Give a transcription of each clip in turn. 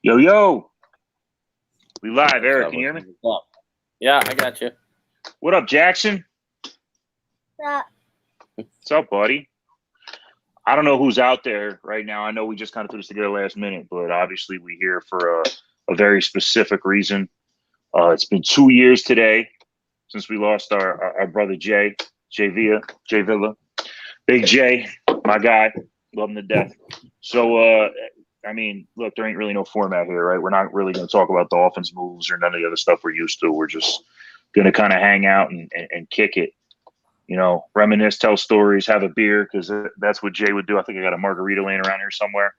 Yo, yo. We live. Eric, can you hear me? Yeah, I got you. What up, Jackson? What's up, buddy? I don't know who's out there right now. I know we just kind of threw this together last minute, but obviously we're here for a very specific reason. It's been 2 years today since we lost our brother Jay Villa. Big Jay, my guy. Love him to death. So, I mean, look, there ain't really no format here, right? We're not really going to talk about Dolphins moves or none of the other stuff we're used to. We're just going to kind of hang out and kick it. You know, reminisce, tell stories, have a beer, because that's what Jay would do. I think I got a margarita laying around here somewhere.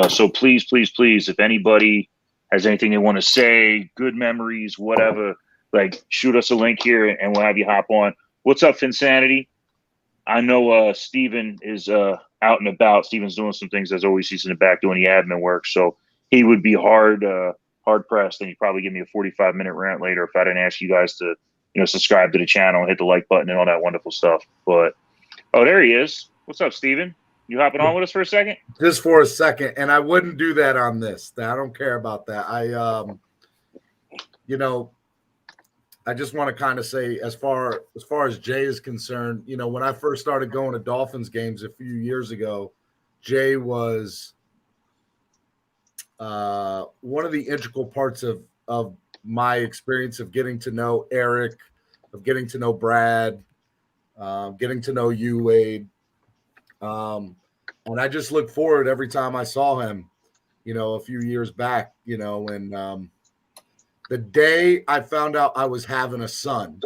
So please, if anybody has anything they want to say, good memories, whatever, like shoot us a link here and we'll have you hop on. What's up, Finsanity? I know Steven is out and about. Steven's doing some things, as always. He's in the back doing the admin work. So he would be hard pressed, and he'd probably give me a 45-minute rant later if I didn't ask you guys to, subscribe to the channel, hit the like button, and all that wonderful stuff. But, oh, there he is. What's up, Steven? You hopping on with us for a second? Just for a second, and I wouldn't do that on this. I don't care about that. I just want to kind of say, as far as Jay is concerned, when I first started going to Dolphins games a few years ago, Jay was one of the integral parts of my experience of getting to know Eric, of getting to know Brad, getting to know you, Wade. And I just look forward every time I saw him, a few years back, and the day I found out I was having a son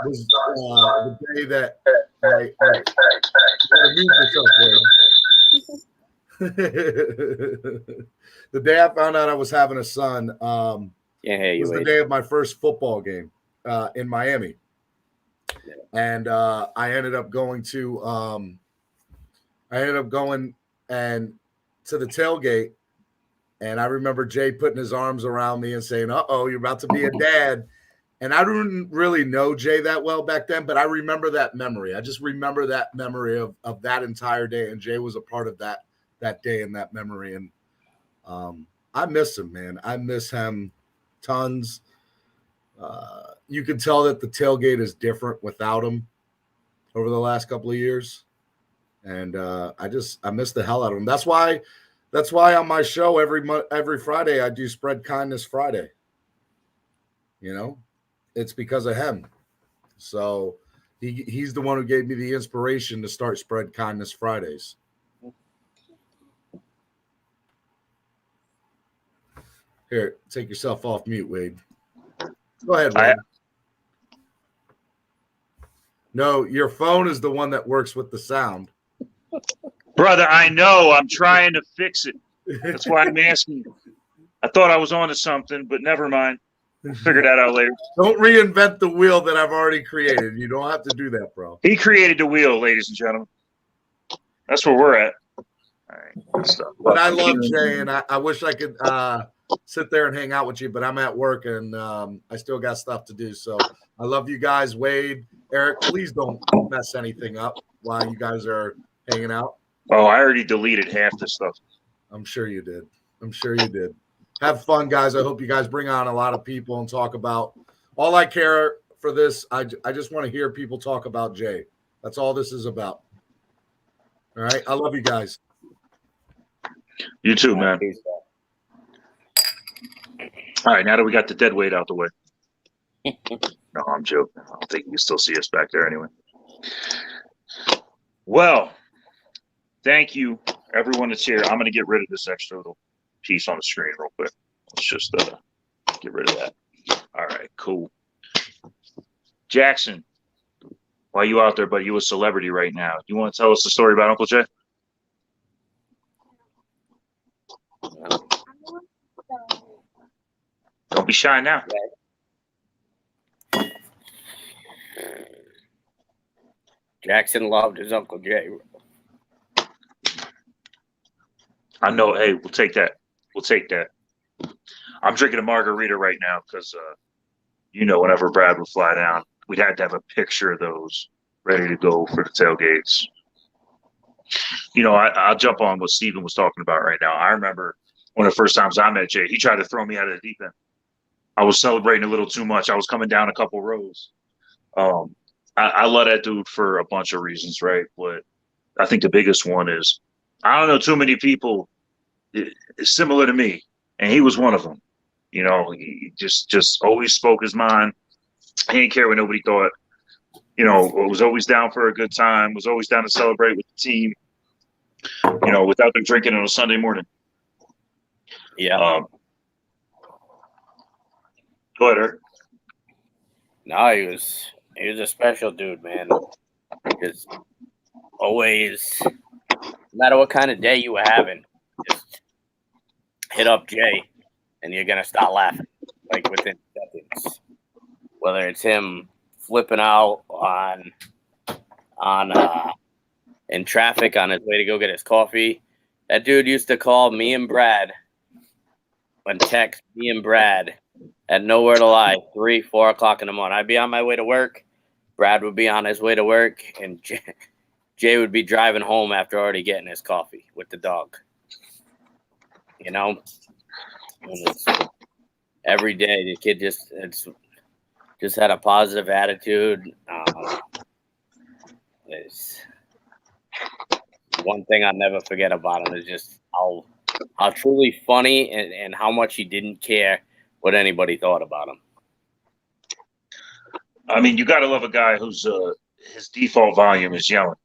was the day that the day I found out I was having a son was the day of my first football game in Miami. And I ended up going and to the tailgate. And I remember Jay putting his arms around me and saying, "Uh-oh, you're about to be a dad." And I didn't really know Jay that well back then, but I remember that memory. I just remember that memory of that entire day. And Jay was a part of that day and that memory. And I miss him, man. I miss him tons. You can tell that the tailgate is different without him over the last couple of years. And I miss the hell out of him. That's why on my show every Friday I do Spread Kindness Friday. It's because of him. So he's the one who gave me the inspiration to start Spread Kindness Fridays. Here, take yourself off mute, Wade. Go ahead, Wade. No, your phone is the one that works with the sound. Brother, I know. I'm trying to fix it. That's why I'm asking you. I thought I was onto something, but never mind. Figure that out later. Don't reinvent the wheel that I've already created. You don't have to do that, bro. He created the wheel, ladies and gentlemen. That's where we're at. All right. Good stuff. But I love Jay, and I wish I could sit there and hang out with you, but I'm at work, and I still got stuff to do. So I love you guys. Wade, Eric, please don't mess anything up while you guys are hanging out. Oh, I already deleted half the stuff. I'm sure you did. Have fun, guys. I hope you guys bring on a lot of people and talk about all I care for this. I just want to hear people talk about Jay. That's all this is about. All right. I love you guys. You too, man. All right. Now that we got the dead weight out the way. No, I'm joking. I don't think you can still see us back there anyway. Well, thank you, everyone that's here. I'm going to get rid of this extra little piece on the screen real quick. Let's just get rid of that. All right, cool. Jackson, why you out there, buddy? You a celebrity right now. You want to tell us the story about Uncle Jay? Don't be shy now. Jackson loved his Uncle Jay. I know. Hey, we'll take that. I'm drinking a margarita right now because, whenever Brad would fly down, we'd had to have a picture of those ready to go for the tailgates. I'll jump on what Steven was talking about right now. I remember one of the first times I met Jay. He tried to throw me out of the deep end. I was celebrating a little too much. I was coming down a couple rows. I love that dude for a bunch of reasons, right? But I think the biggest one is I don't know too many people similar to me, and he was one of them. You know, he just always spoke his mind. He didn't care what nobody thought. You know, was always down for a good time. Was always down to celebrate with the team. You know, without them drinking on a Sunday morning. Yeah. Go ahead, Eric. No, he was a special dude, man. Just always, no matter what kind of day you were having, just hit up Jay, and you're gonna start laughing like within seconds. Whether it's him flipping out on in traffic on his way to go get his coffee. That dude used to call me and Brad and text me and Brad at nowhere to lie, 3, 4 o'clock in the morning. I'd be on my way to work. Brad would be on his way to work, and Jay would be driving home after already getting his coffee with the dog. You know, every day the kid just had a positive attitude. It's one thing I'll never forget about him is just how truly funny and how much he didn't care what anybody thought about him. I mean, you got to love a guy whose his default volume is yelling.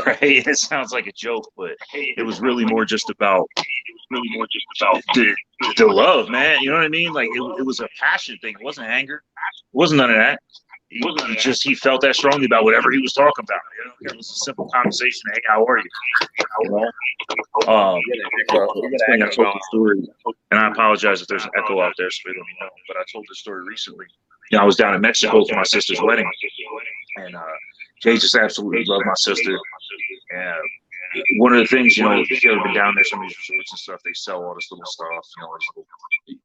Right? It sounds like a joke, but it was really more just about the love, man. You know what I mean? Like it was a passion thing. It wasn't anger. It wasn't none of that. He felt that strongly about whatever he was talking about. You know, it was a simple conversation. Hey, how are you? You know? I told the story, and I apologize if there's an echo out there, so let me know. But I told this story recently. You know, I was down in Mexico for my sister's wedding, and Jay just absolutely loved my sister. And one of the things, you know, if you've ever been down there, some of these resorts and stuff, they sell all this little stuff, you know, this little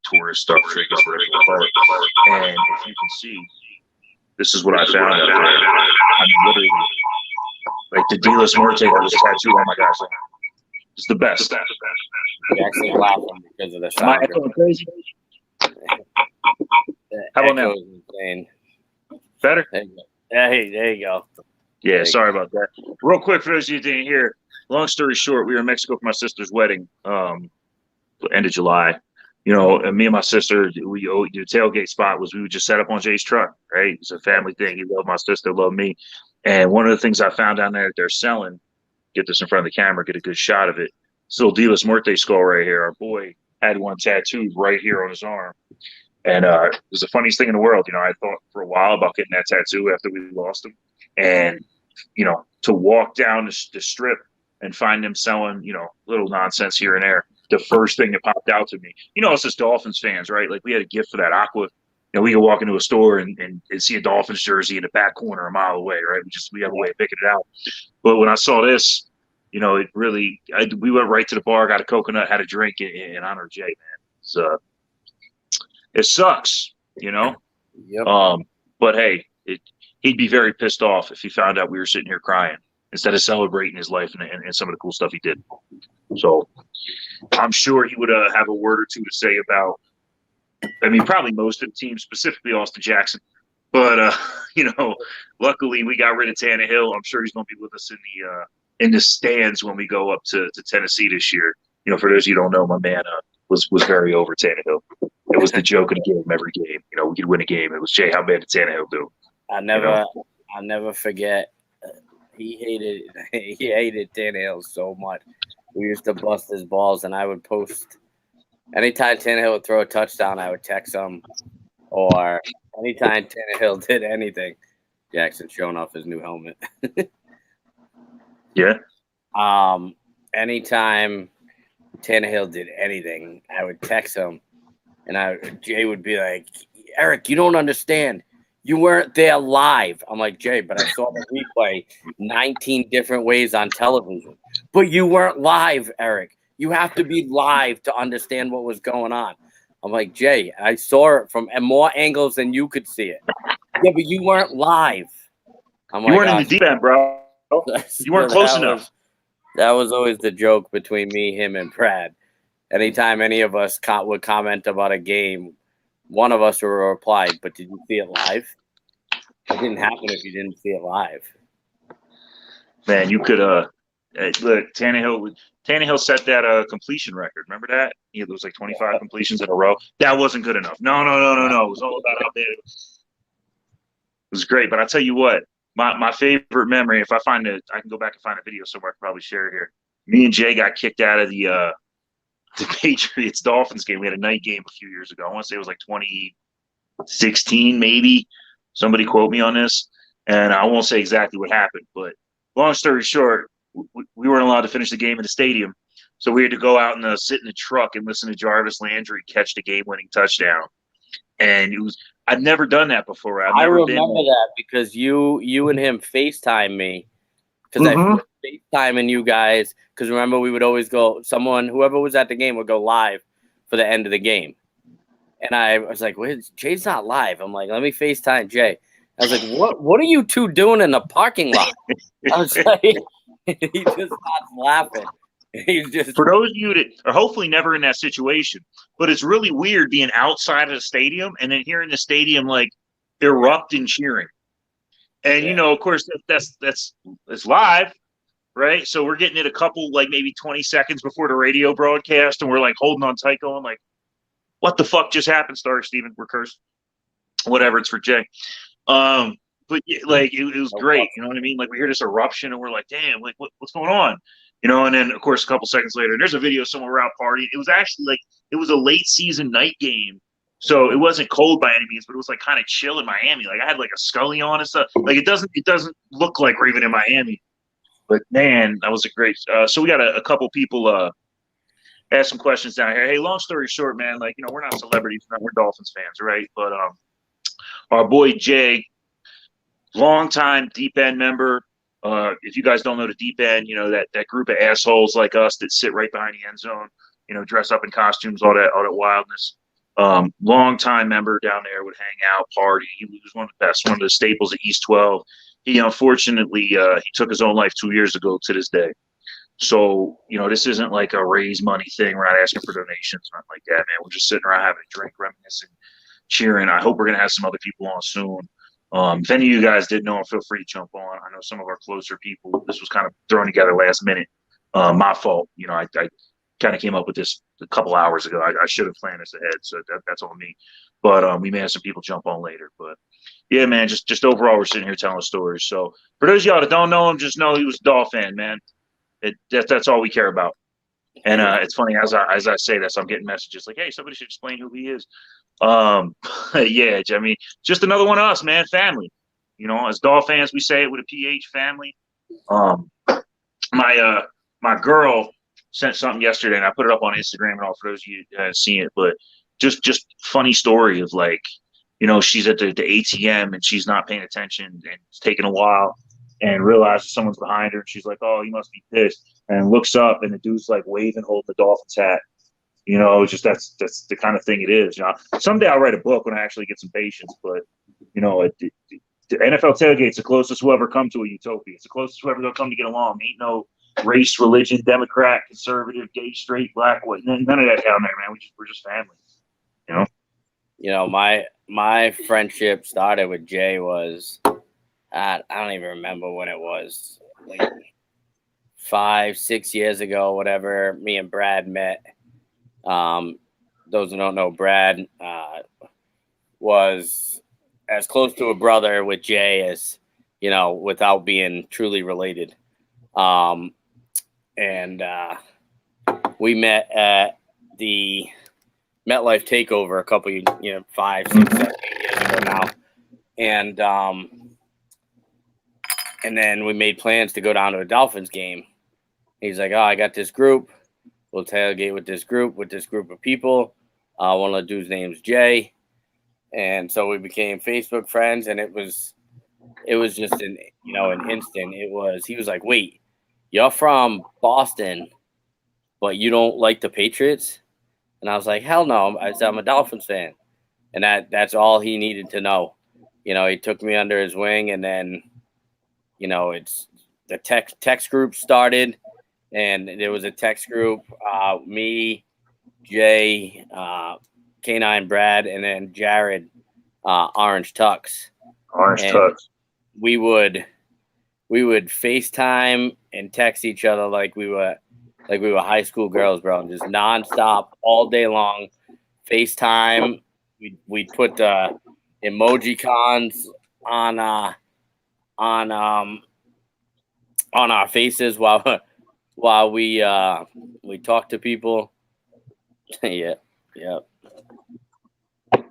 tourist stuff, trinkets, whatever you call it. And if you can see, this is what I found out there. I mean, literally, like the De La Muerte that was tattooed on my guy's arm. It's the best. You actually laughing because of the sound. Am I echoing crazy? How about now? Insane. Better? Hey, there you go. Yeah, sorry about that. Real quick, for those of you who didn't hear, long story short, we were in Mexico for my sister's wedding, end of July. You know, and me and my sister, the tailgate spot was we would just set up on Jay's truck, right? It's a family thing. He loved my sister, loved me. And one of the things I found down there that they're selling, get this in front of the camera, get a good shot of it. This little De La Muerte skull right here. Our boy had one tattooed right here on his arm. And it was the funniest thing in the world. You know, I thought for a while about getting that tattoo after we lost him. And, you know, to walk down the strip and find them selling, you know, little nonsense here and there. The first thing that popped out to me, you know, us as Dolphins fans, right? Like we had a gift for that aqua. You know, we could walk into a store and see a Dolphins jersey in the back corner a mile away, right? We have a way of picking it out. But when I saw this, you know, it really, we went right to the bar, got a coconut, had a drink in honor of Jay, man. So it sucks, you know? Yep. But hey, he'd be very pissed off if he found out we were sitting here crying instead of celebrating his life and some of the cool stuff he did. So I'm sure he would have a word or two to say about, I mean, probably most of the team, specifically Austin Jackson. But, you know, luckily we got rid of Tannehill. I'm sure he's going to be with us in the stands when we go up to Tennessee this year. You know, for those of you who don't know, my man was very over Tannehill. It was the joke of the game every game. You know, we could win a game. It was, Jay, how bad did Tannehill do? I'll never forget. He hated Tannehill so much. We used to bust his balls, and I would post anytime Tannehill would throw a touchdown, I would text him. Or anytime Tannehill did anything, Jackson showing off his new helmet. Yeah. Anytime Tannehill did anything, I would text him, and Jay would be like, "Eric, you don't understand. You weren't there live." I'm like, Jay, but I saw the replay 19 different ways on television. But you weren't live, Eric. You have to be live to understand what was going on. I'm like, Jay, I saw it from more angles than you could see it. Yeah, but you weren't live. You weren't in the deep end, bro. You weren't close enough. That was always the joke between me, him, and Brad. anytime any of us would comment about a game, one of us would reply, "But did you see it live?" It didn't happen if you didn't see it live. Man, you could look, Tannehill set that completion record. Remember that? Yeah, there was like 25 completions in a row. That wasn't good enough. No. It was all about how bad it was. It was great, but I'll tell you what, my favorite memory, if I find it, I can go back and find a video somewhere. I can probably share it here. Me and Jay got kicked out of the Patriots Dolphins game. We had a night game a few years ago. I want to say it was like 2016, maybe. Somebody quote me on this, and I won't say exactly what happened. But long story short, we weren't allowed to finish the game in the stadium, so we had to go out and sit in the truck and listen to Jarvis Landry catch the game-winning touchdown. And I'd never done that before. I remember that because you and him FaceTime me because I FaceTiming you guys because remember we would always go. Whoever was at the game would go live for the end of the game, and I was like, "Wait, Jay's not live." I'm like, "Let me FaceTime Jay." I was like, "What are you two doing in the parking lot?" I was like, he just starts laughing. He's just for those of you that are hopefully never in that situation, but it's really weird being outside of the stadium and then hearing the stadium like erupt in cheering. And you know, of course, that's live, right? So we're getting it a couple, like maybe 20 seconds before the radio broadcast, and we're like holding on tight, going like, "What the fuck just happened?" Sorry, Steven, we're cursed. Whatever, it's for Jay. But like it was great, you know what I mean? Like we hear this eruption, and we're like, "Damn, like what's going on?" You know, and then of course a couple seconds later, there's a video somewhere we're out partying. It was actually like it was a late season night game, so it wasn't cold by any means, but it was like kind of chill in Miami. Like I had like a Scully on and stuff. Like it doesn't look like we're even in Miami. But man, that was a great. So we got a couple people ask some questions down here. Hey, long story short, man, like we're not celebrities, we're Dolphins fans, right? But our boy Jay, longtime deep end member. If you guys don't know the deep end, that group of assholes like us that sit right behind the end zone, dress up in costumes, all that wildness. Long-time member down there, would hang out, party. He was one of the best, one of the staples at East 12. He unfortunately he took his own life 2 years ago to this day. So, this isn't like a raise money thing. We're not asking for donations, nothing like that, man. We're just sitting around having a drink, reminiscing, cheering. I hope we're gonna have some other people on soon. If any of you guys didn't know, feel free to jump on. I know some of our closer people, this was kind of thrown together last minute. My fault. I kind of came up with this a couple hours ago. I should have planned this ahead, so that's on me. But we may have some people jump on later. But yeah, man, just overall, we're sitting here telling stories. So for those of y'all that don't know him, just know he was a Dolphin, man. That's all we care about. And it's funny as I say this, I'm getting messages like, "Hey, somebody should explain who he is." Yeah, I mean, just another one of us, man. Family. As Dolphins, we say it with a PH, family. My girl sent something yesterday, and I put it up on Instagram and all for those of you that haven't seen it. But just funny story of like, she's at the ATM and she's not paying attention, and it's taking a while, and realizes someone's behind her. And she's like, "Oh, you must be pissed," and looks up, and the dude's like waving, holding the Dolphins hat. Just that's the kind of thing it is. Someday I'll write a book when I actually get some patience. But the NFL tailgate's the closest we'll ever come to a utopia. It's the closest we'll ever come to get along. Ain't no race, religion, Democrat, conservative, gay, straight, black, white. None of that down there, man. We're just family. My friendship started with Jay was I don't even remember when it was, like 5-6 years ago, whatever. Me and Brad met. Those who don't know, Brad was as close to a brother with Jay as, without being truly related. And we met at the MetLife takeover a couple, 5, 6, 7, 8 years ago now. And then we made plans to go down to a Dolphins game. He's like, "Oh, I got this group. We'll tailgate with this group of people. One of the dudes' name's Jay." And so we became Facebook friends, and it was just an instant. He was like, "Wait, you're from Boston, but you don't like the Patriots?" And I was like, "Hell no. I'm a Dolphins fan." And that's all he needed to know. He took me under his wing, and then, it's the text group started. And there was a text group, me, Jay, Canine Brad, and then Jared, Orange Tux. Orange And Tux. we would FaceTime and text each other like we were high school girls, bro, and just nonstop all day long. FaceTime. We'd put emoji cons on our faces while we talk to people. Yeah.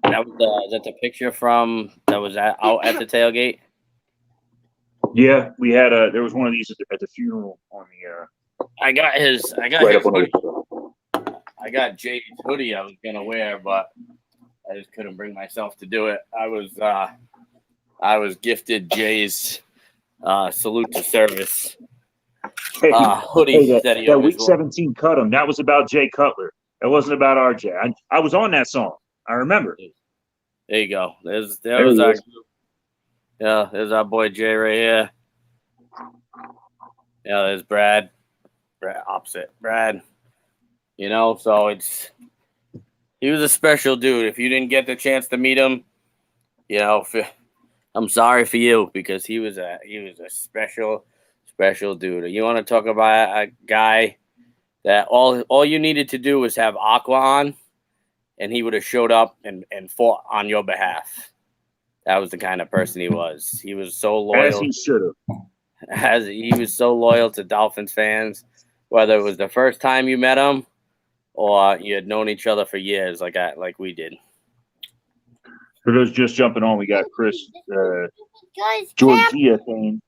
That was is that the picture from that was out at the tailgate? Yeah, we had there was one of these at the funeral on the I got his right his up on hoodie. the I got Jay's hoodie I was gonna wear, but I just couldn't bring myself to do it. I was gifted Jay's salute to service hoodie that he that always week wore. 17 cut him. That was about Jay Cutler. It wasn't about RJ. I was on that song. I remember. There you go. There's our boy Jay right here. Yeah, there's Brad. Opposite Brad. You know, so he was a special dude. If you didn't get the chance to meet him, you know, I'm sorry for you because he was a special dude. You want to talk about a guy that all you needed to do was have Aqua on, and he would have showed up and fought on your behalf. That was the kind of person he was. He was so loyal. As he should have. He was so loyal to Dolphins fans, whether it was the first time you met him or you had known each other for years, like we did. For those just jumping on, we got Chris Georgia thing.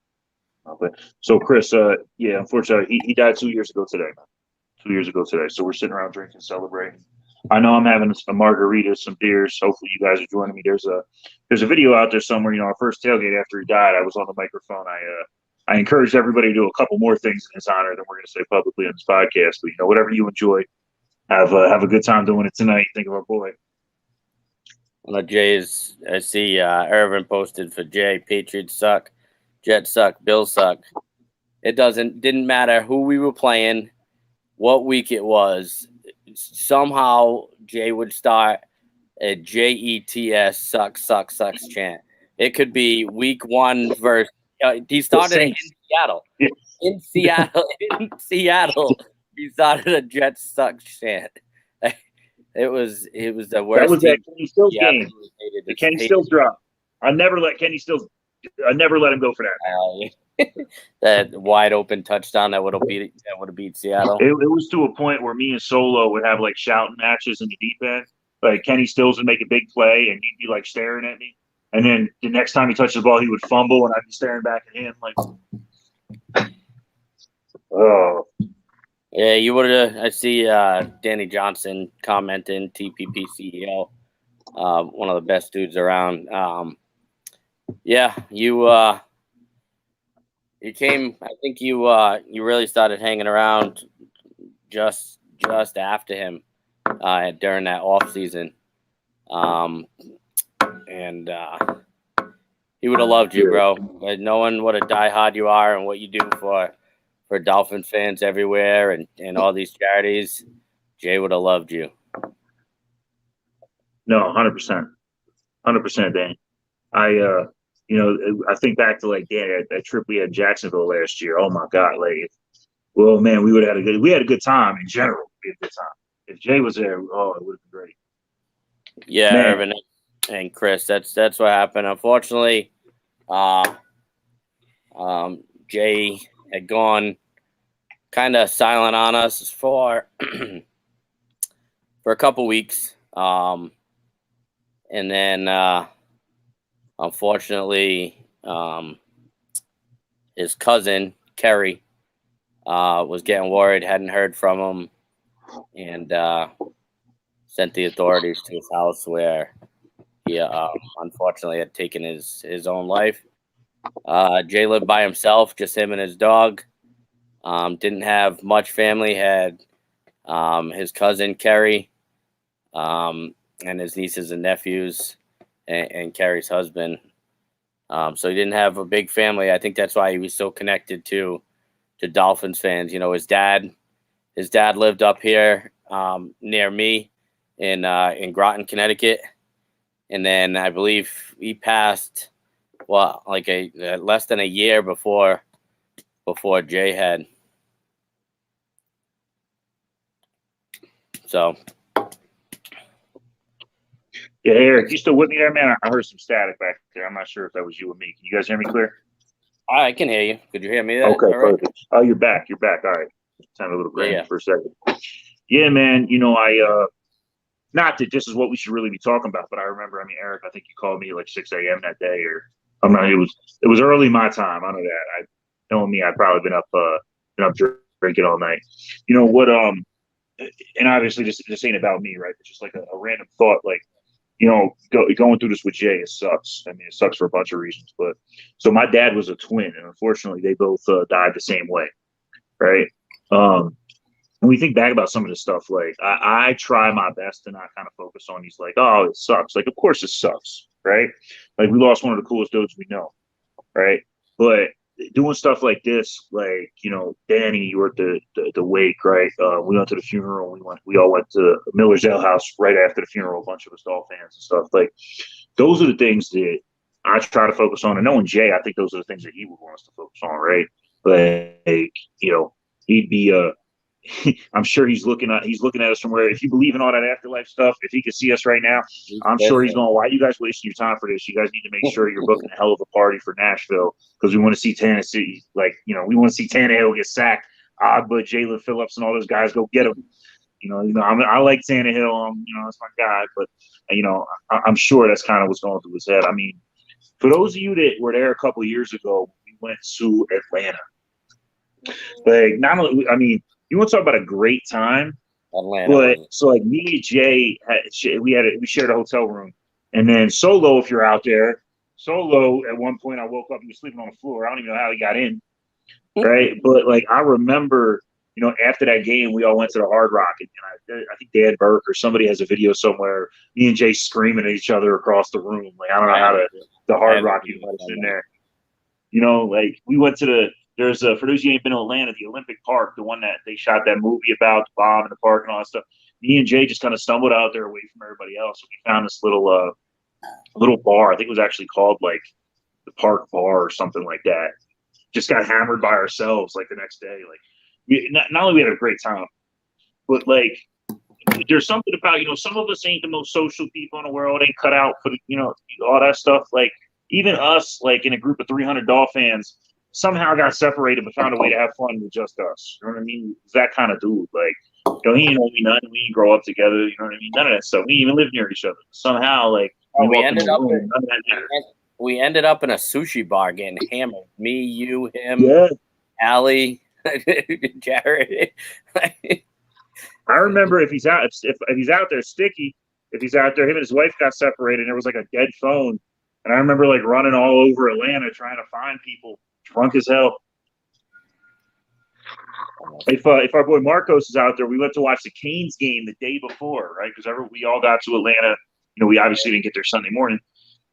So Chris, yeah, unfortunately, he died 2 years ago today. 2 years ago today. So we're sitting around drinking, celebrating. I know I'm having a margarita, some beers. Hopefully, you guys are joining me. There's a video out there somewhere. You know, our first tailgate after he died, I was on the microphone. I encouraged everybody to do a couple more things in his honor than we're going to say publicly on this podcast. But you know, whatever you enjoy, have a good time doing it tonight. Think of our boy. Jay's. I see Irvin posted for Jay. Patriots suck, Jets suck, Bills suck. It didn't matter who we were playing, what week it was. Somehow Jay would start a JETS sucks chant. It could be week 1 verse. He started in Seattle. Yeah. In Seattle, he started a Jets suck chant. It was the worst. That was that Kenny Stills game. The Kenny Stills drop. I never let him go for that. That wide open touchdown that would have beat Seattle. It was to a point where me and Solo would have like shouting matches in the deep end. Like Kenny Stills would make a big play and he'd be like staring at me. And then the next time he touched the ball, he would fumble and I'd be staring back at him like, oh. Yeah, you would have. I see Danny Johnson commenting, TPP CEO, one of the best dudes around. Yeah, you came. I think you really started hanging around just after him during that off season, and he would have loved you, bro. Knowing what a diehard you are and what you do for Dolphin fans everywhere and all these charities, Jay would have loved you. No, 100%. 100%, Danny. I think back to like that trip we had in Jacksonville last year. Oh my God, like, well, man, we had a good time in general. We had a good time. If Jay was there, oh, it would have been great. Yeah, man. Irvin and Chris, that's what happened. Unfortunately, Jay had gone kind of silent on us for a couple weeks, and then unfortunately, his cousin Kerry was getting worried, hadn't heard from him, and sent the authorities to his house where he unfortunately had taken his own life. Jay lived by himself, just him and his dog. Didn't have much family. Had his cousin Kerry, and his nieces and nephews, and Kerry's husband. So he didn't have a big family. I think that's why he was so connected to Dolphins fans. You know, his dad His dad lived up here near me in Groton, Connecticut, and then I believe he passed like less than a year before Jay had. So. Yeah, Eric, you still with me there, man? I heard some static back there. I'm not sure if that was you or me. Can you guys hear me clear? I can hear you. Could you hear me? Okay, perfect. Oh, you're back. You're back. All right. Sounded a little grainy for a second. Yeah, man. Not that this is what we should really be talking about, but I remember. I mean, Eric, I think you called me like 6 a.m. that day, or I'm not. It was early my time. I know that. Knowing me, I'd probably been up drinking all night. You know what? And obviously, this ain't about me, right? It's just like a random thought, like. Going through this with Jay, it sucks. I mean, it sucks for a bunch of reasons. But so my dad was a twin, and unfortunately, they both died the same way, right? When we think back about some of this stuff, like I try my best to not kind of focus on these, like, oh, it sucks. Like, of course it sucks, right? Like, we lost one of the coolest dudes we know, right? But doing stuff like this, like, Danny, you were at the wake, right? We went to the funeral. We all went to Miller's Ale House right after the funeral. A bunch of us Dolphin fans and stuff. Like, those are the things that I try to focus on. And knowing Jay, I think those are the things that he would want us to focus on, right? Like, he'd be I'm sure he's looking at us from where, if you believe in all that afterlife stuff, if he could see us right now, I'm sure he's going, why are you guys wasting your time for this? You guys need to make sure you're booking a hell of a party for Nashville, because we want to see Tennessee, we want to see Tannehill get sacked. But Jalen Phillips and all those guys go get him. I like Tannehill. That's my guy. But I'm sure that's kind of what's going through his head. I mean, for those of you that were there a couple of years ago, we went to Atlanta. Like, not only, I mean, you want to talk about a great time? Atlanta. But so, like, me and Jay we shared a hotel room, and then Solo, if you're out there, Solo at one point I woke up, he was sleeping on the floor. I don't even know how he got in, right? But like, I remember, after that game, we all went to the Hard Rock, and I think Dan Burke or somebody has a video somewhere. Me and Jay screaming at each other across the room. Like, I don't know how the Hard Rock you might have been there. Like, we went to there's for those of you who ain't been to Atlanta, the Olympic Park, the one that they shot that movie about, the bomb in the park and all that stuff. Me and Jay just kind of stumbled out there away from everybody else. And we found this little bar. I think it was actually called like the Park Bar or something like that. Just got hammered by ourselves like the next day. Like, not only we had a great time, but like, there's something about, some of us ain't the most social people in the world, ain't cut out for all that stuff. Like, even us, like, in a group of 300 Dolphins, somehow got separated but found a way to have fun with just us. You know what I mean? It's that kind of dude. Like, he ain't know me nothing. We didn't grow up together. You know what I mean? None of that stuff. We didn't even live near each other. Somehow, like, we ended up in a sushi bar getting hammered. Me, you, him, Allie, Jared. I remember if he's out there, Sticky, if he's out there, him and his wife got separated, and there was like a dead phone. And I remember like running all over Atlanta trying to find people, drunk as hell. If our boy Marcos is out there, we went to watch the Canes game the day before, right? Because we all got to Atlanta. We obviously didn't get there Sunday morning.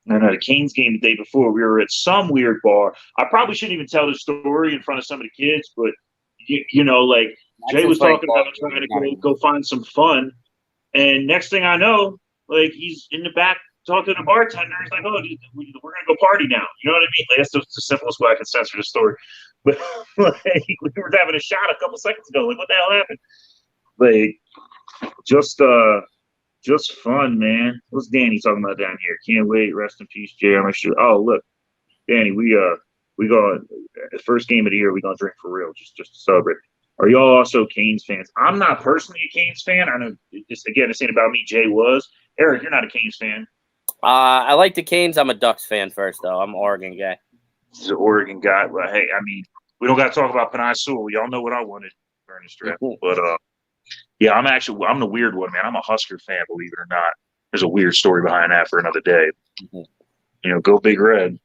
And the Canes game the day before, we were at some weird bar. I probably shouldn't even tell this story in front of some of the kids, but like, Jay was talking about trying to go find some fun, and next thing I know, like, he's in the back talking to the bartender. He's like, "Oh, we're gonna go party now." You know what I mean? Like, that's the simplest way I can censor the story. But like, we were having a shot a couple seconds ago. Like, what the hell happened? Like, just fun, man. What's Danny talking about down here? Can't wait. Rest in peace, Jay. I'm sure. Oh, look, Danny, we go the first game of the year. We gonna drink for real, just to celebrate. Are y'all also Canes fans? I'm not personally a Canes fan. I know this ain't about me. Jay was. Eric, you're not a Canes fan. I like the Canes. I'm a Ducks fan first, though. I'm an Oregon guy. He's an Oregon guy. Well, hey, I mean, we don't got to talk about Panay Sewell. Y'all know what I wanted during this draft. But yeah, I'm the weird one, man. I'm a Husker fan, believe it or not. There's a weird story behind that for another day. Go Big Red.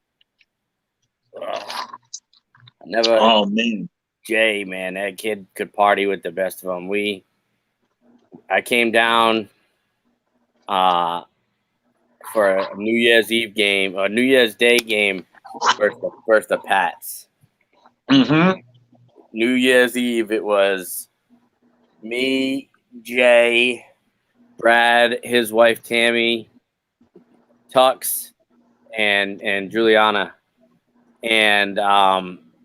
Oh man, Jay, man, that kid could party with the best of them. I came down for a New Year's Eve game, a New Year's Day game versus the Pats. Mm-hmm. New Year's Eve, it was Me, Jay, Brad, his wife Tammy, Tux, and Juliana, and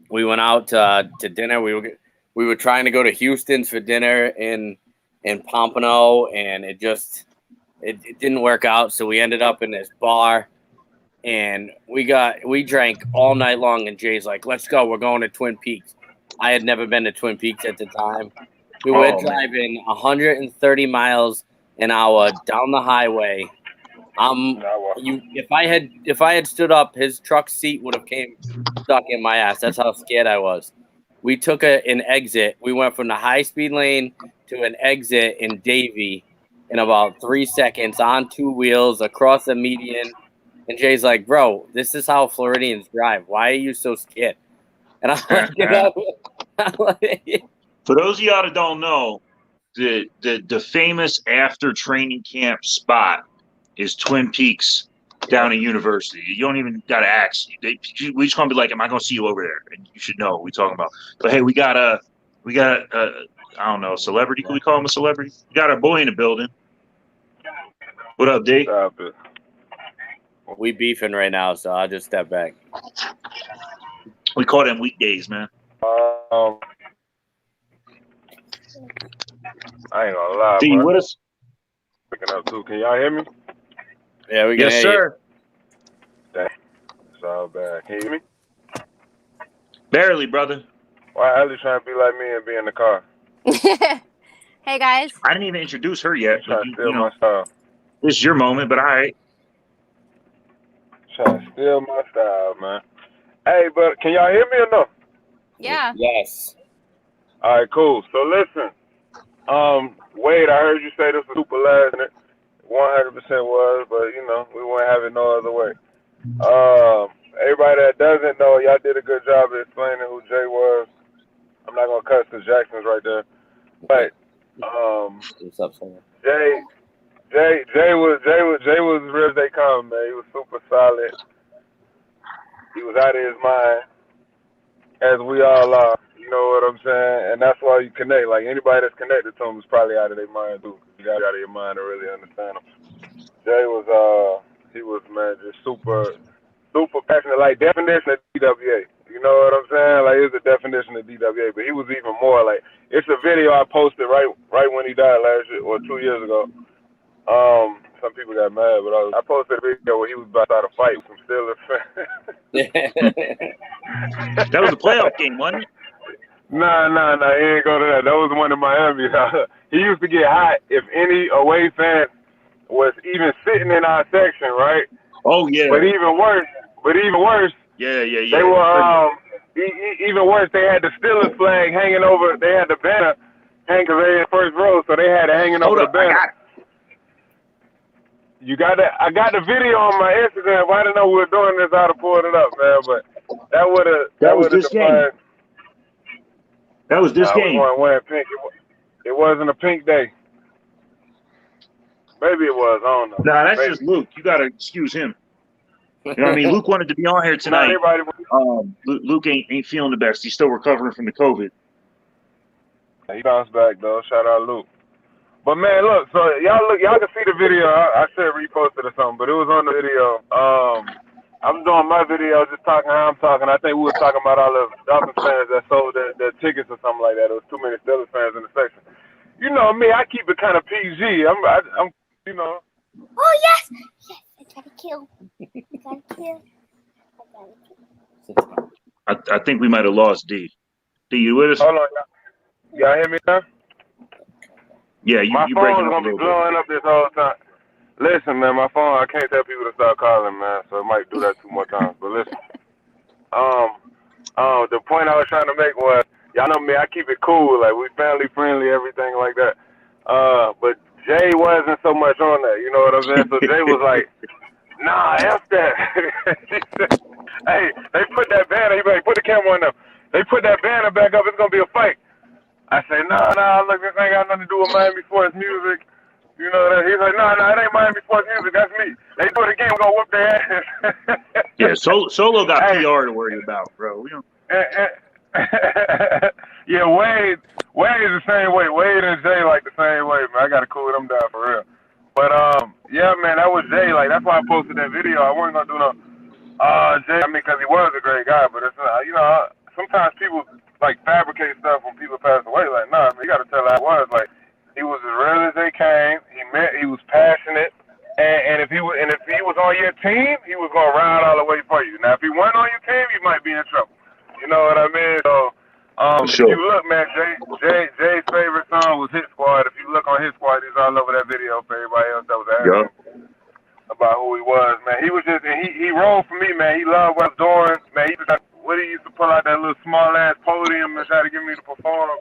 we went out to dinner. We were trying to go to Houston's for dinner in Pompano, and it didn't work out. So we ended up in this bar, and we drank all night long. And Jay's like, "Let's go. We're going to Twin Peaks." I had never been to Twin Peaks at the time. We were driving 130 miles an hour down the highway. If I had stood up, his truck seat would have came stuck in my ass. That's how scared I was. We took an exit. We went from the high speed lane to an exit in Davie in about 3 seconds on 2 wheels across the median. And Jay's like, "Bro, this is how Floridians drive. Why are you so scared?" And I'm like, For those of y'all that don't know, the famous after training camp spot is Twin Peaks down at University. You don't even got to ask. We just gonna be like, "Am I gonna see you over there?" And you should know what we talking about. But hey, we got I don't know, celebrity. Can we call him a celebrity? We got our boy in the building. What up, D? Stop it. we beefing right now, so I'll just step back. We call them weekdays, man. I ain't gonna lie, D, bro. with us? Picking up too. Can y'all hear me? Yeah, we can Yes, hear sir. Dang. It's all bad. Can you hear me? Barely, brother. Why Hailey trying to be like me and be in the car? Hey guys. I didn't even introduce her yet. Trying to You steal know, my style. this is your moment, but all right. Trying to steal my style, man. Hey, but can y'all hear me or no? Yeah. Yes. All right, cool. So listen, Wade, I heard you say this was super last minute. 100% was, but you know we wouldn't have it no other way. Everybody that doesn't know, y'all did a good job of explaining who Jay was. I'm not gonna cuss because Jackson's right there, but What's up, Sam? Jay was real as they come, man. He was super solid. He was out of his mind, as we all are. You know what I'm saying? And that's why you connect. Like anybody that's connected to him is probably out of their mind too. You got out of your mind to really understand him. Jay was he was, man, just super passionate. Like definition of DWA. You know what I'm saying? Like it's a definition of DWA, but he was even more. Like it's a video I posted right when he died last year or 2 years ago. Some people got mad, but I posted a video where he was about to start a fight with some Steelers fans. That was a playoff game, wasn't it? Nah, he ain't go to that. That was one in Miami. He used to get hot if any away fan was even sitting in our section, right? Oh yeah. But even worse. Yeah. They were even worse. They had the Steelers flag hanging over. They had the banner hanging because they in first row, so they had it hanging over the banner. You got that? I got the video on my Instagram. If I didn't know we were doing this, I'd have pulled it up, man. But that would have this game. That was this game. We weren't wearing pink. It wasn't a pink day. Maybe it was. I don't know. Nah, that's just Luke. You gotta excuse him. You know what I mean? Luke wanted to be on here tonight. Luke ain't feeling the best. He's still recovering from the COVID. He bounced back though. Shout out Luke. But man, look. So y'all can see the video. I should repost it or something, but it was on the video. I'm doing my video, just talking how I'm talking. I think we were talking about all the Dolphin fans that sold their tickets or something like that. There was too many Steelers fans in the section. You know me, I keep it kind of PG. I'm you know. Oh yes. I gotta kill. I think we might have lost D. D, you with us? Hold on, y'all hear me now? Yeah, my you phone's breaking up gonna be blowing up this whole time. Listen, man, my phone, I can't tell people to stop calling, man, so I might do that 2 more times. But listen, the point I was trying to make was, y'all know me, I keep it cool, like we family friendly, everything like that. But Jay wasn't so much on that, you know what I'm saying? So Jay was like, nah, F that. He said, hey, they put that banner, he like, put the camera on them. They put that banner back up, it's gonna be a fight. I say, nah, look, this ain't got nothing to do with Miami sports music. You know that? He's like, nah, it ain't Miami sports music. That's me. They do it again. We're going to whoop their ass. Yeah, Solo got PR to worry about, bro. Yeah, Wade is a same way. Wade and Jay like the same way, man. I gotta cool them down for real. But yeah, man, that was Jay. Like that's why I posted that video. I wasn't gonna do no Jay. I mean, because he was a great guy, but it's you know, sometimes people like fabricate stuff when people pass away. Like, nah, man, you gotta tell how it was. Like, he was as real as they came. He was passionate, and if he was on your team, he was gonna ride all the way for you. Now, if he wasn't on your team, you might be in trouble. You know what I mean? So, Sure. if you look, man, Jay's favorite song was Hit Squad. If you look on Hit Squad, he's all over that video for everybody else that was asking about who he was, man. He was just, and he rolled for me, man. He loved what I was doing, man. He used to pull out that little small ass podium and try to get me to perform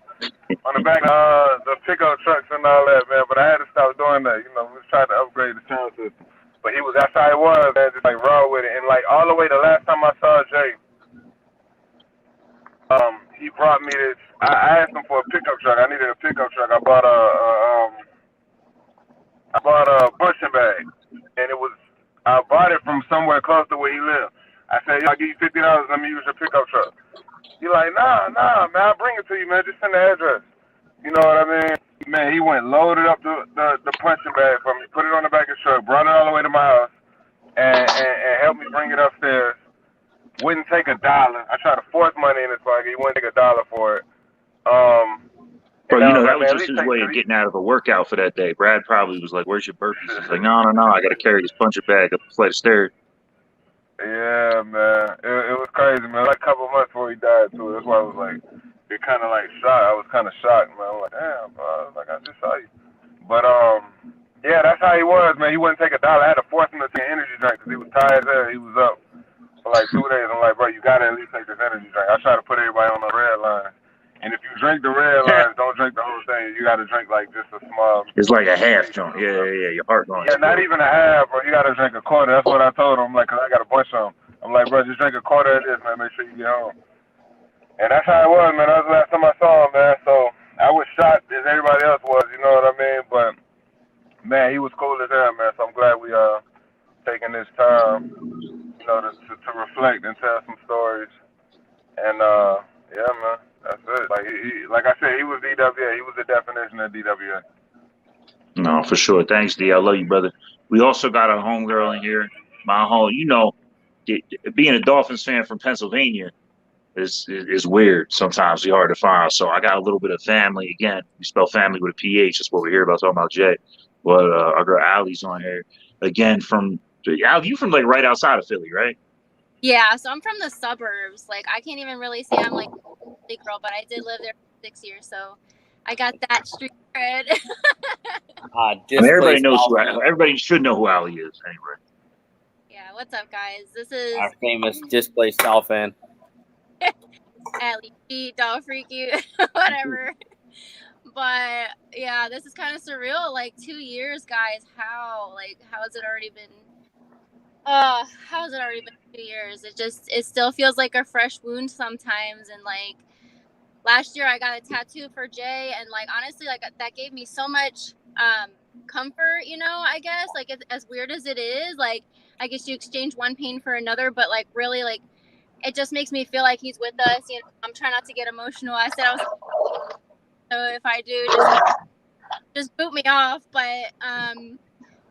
on the back of the pickup trucks and all that, man. But I had to stop doing that. You know, we was trying to upgrade the sound system. But that's how it was, man. Just like raw with it, and like all the way the last time I saw Jay, he brought me this. I asked him for a pickup truck. I needed a pickup truck. I bought a punching bag, and I bought it from somewhere close to where he lived. I said, I'll give you $50. Let me use your pickup truck. He like, nah, man, I'll bring it to you, man. Just send the address. You know what I mean? Man, he went loaded up the punching bag for me, put it on the back of the truck, brought it all the way to my house, and helped me bring it upstairs. Wouldn't take $1. I tried to force money in his pocket. He wouldn't take $1 for it. Bro, you know, that was just his way of getting out of a workout for that day. Brad probably was like, where's your burpees? He's like, no, I got to carry this punching bag up a flight of stairs. Yeah, man. It was crazy, man. Like a couple months before he died, too. That's why I was like, it kind of like shocked. I was kind of shocked, man. I was like, damn, bro. I was like, I just saw you. But, yeah, that's how he was, man. He wouldn't take $1. I had to force him to take an energy drink because he was tired there. He was up for like 2 days. I'm like, bro, you got to at least take this energy drink. I try to put everybody on the red line. And if you drink the red lines, don't drink the whole thing. You got to drink like just a small. It's like a half joint. Yeah. Your heart going. Yeah, not even a half, bro. You got to drink a quarter. That's what I told him. I'm like, 'cause I got a bunch of them. I'm like, bro, just drink a quarter of this, man. Make sure you get home. And that's how it was, man. That was the last time I saw him, man. So I was shocked as everybody else was. You know what I mean? But man, he was cool as hell, man. So I'm glad we taking this time, you know, to reflect and tell some stories. And yeah, man. That's it. Like I said, he was DWA. He was the definition of DWA. No, for sure. Thanks, D. I love you, brother. We also got a homegirl in here. My home, you know, being a Dolphins fan from Pennsylvania is weird. Sometimes it's hard to find. So I got a little bit of family. Again, we spell family with a PH. That's what we're here about, talking about Jay. But our girl Allie's on here. Again, Allie, you from like right outside of Philly, right? Yeah, so I'm from the suburbs. Like, I can't even really say I'm like a big girl, but I did live there for 6 years, so I got that street cred. Everybody should know who Allie is, anyway. Yeah, what's up, guys? This is our famous displaced Dolphin. Allie, dog freaky, whatever. But yeah, this is kind of surreal. Like 2 years, guys. How has it already been? How has it already been 2 years? It still feels like a fresh wound sometimes. And like last year I got a tattoo for Jay, and like honestly, like that gave me so much comfort, you know, I guess. Like as weird as it is, like I guess you exchange one pain for another, but like really, like it just makes me feel like he's with us. You know, I'm trying not to get emotional. I said I was so if I do, just boot me off. But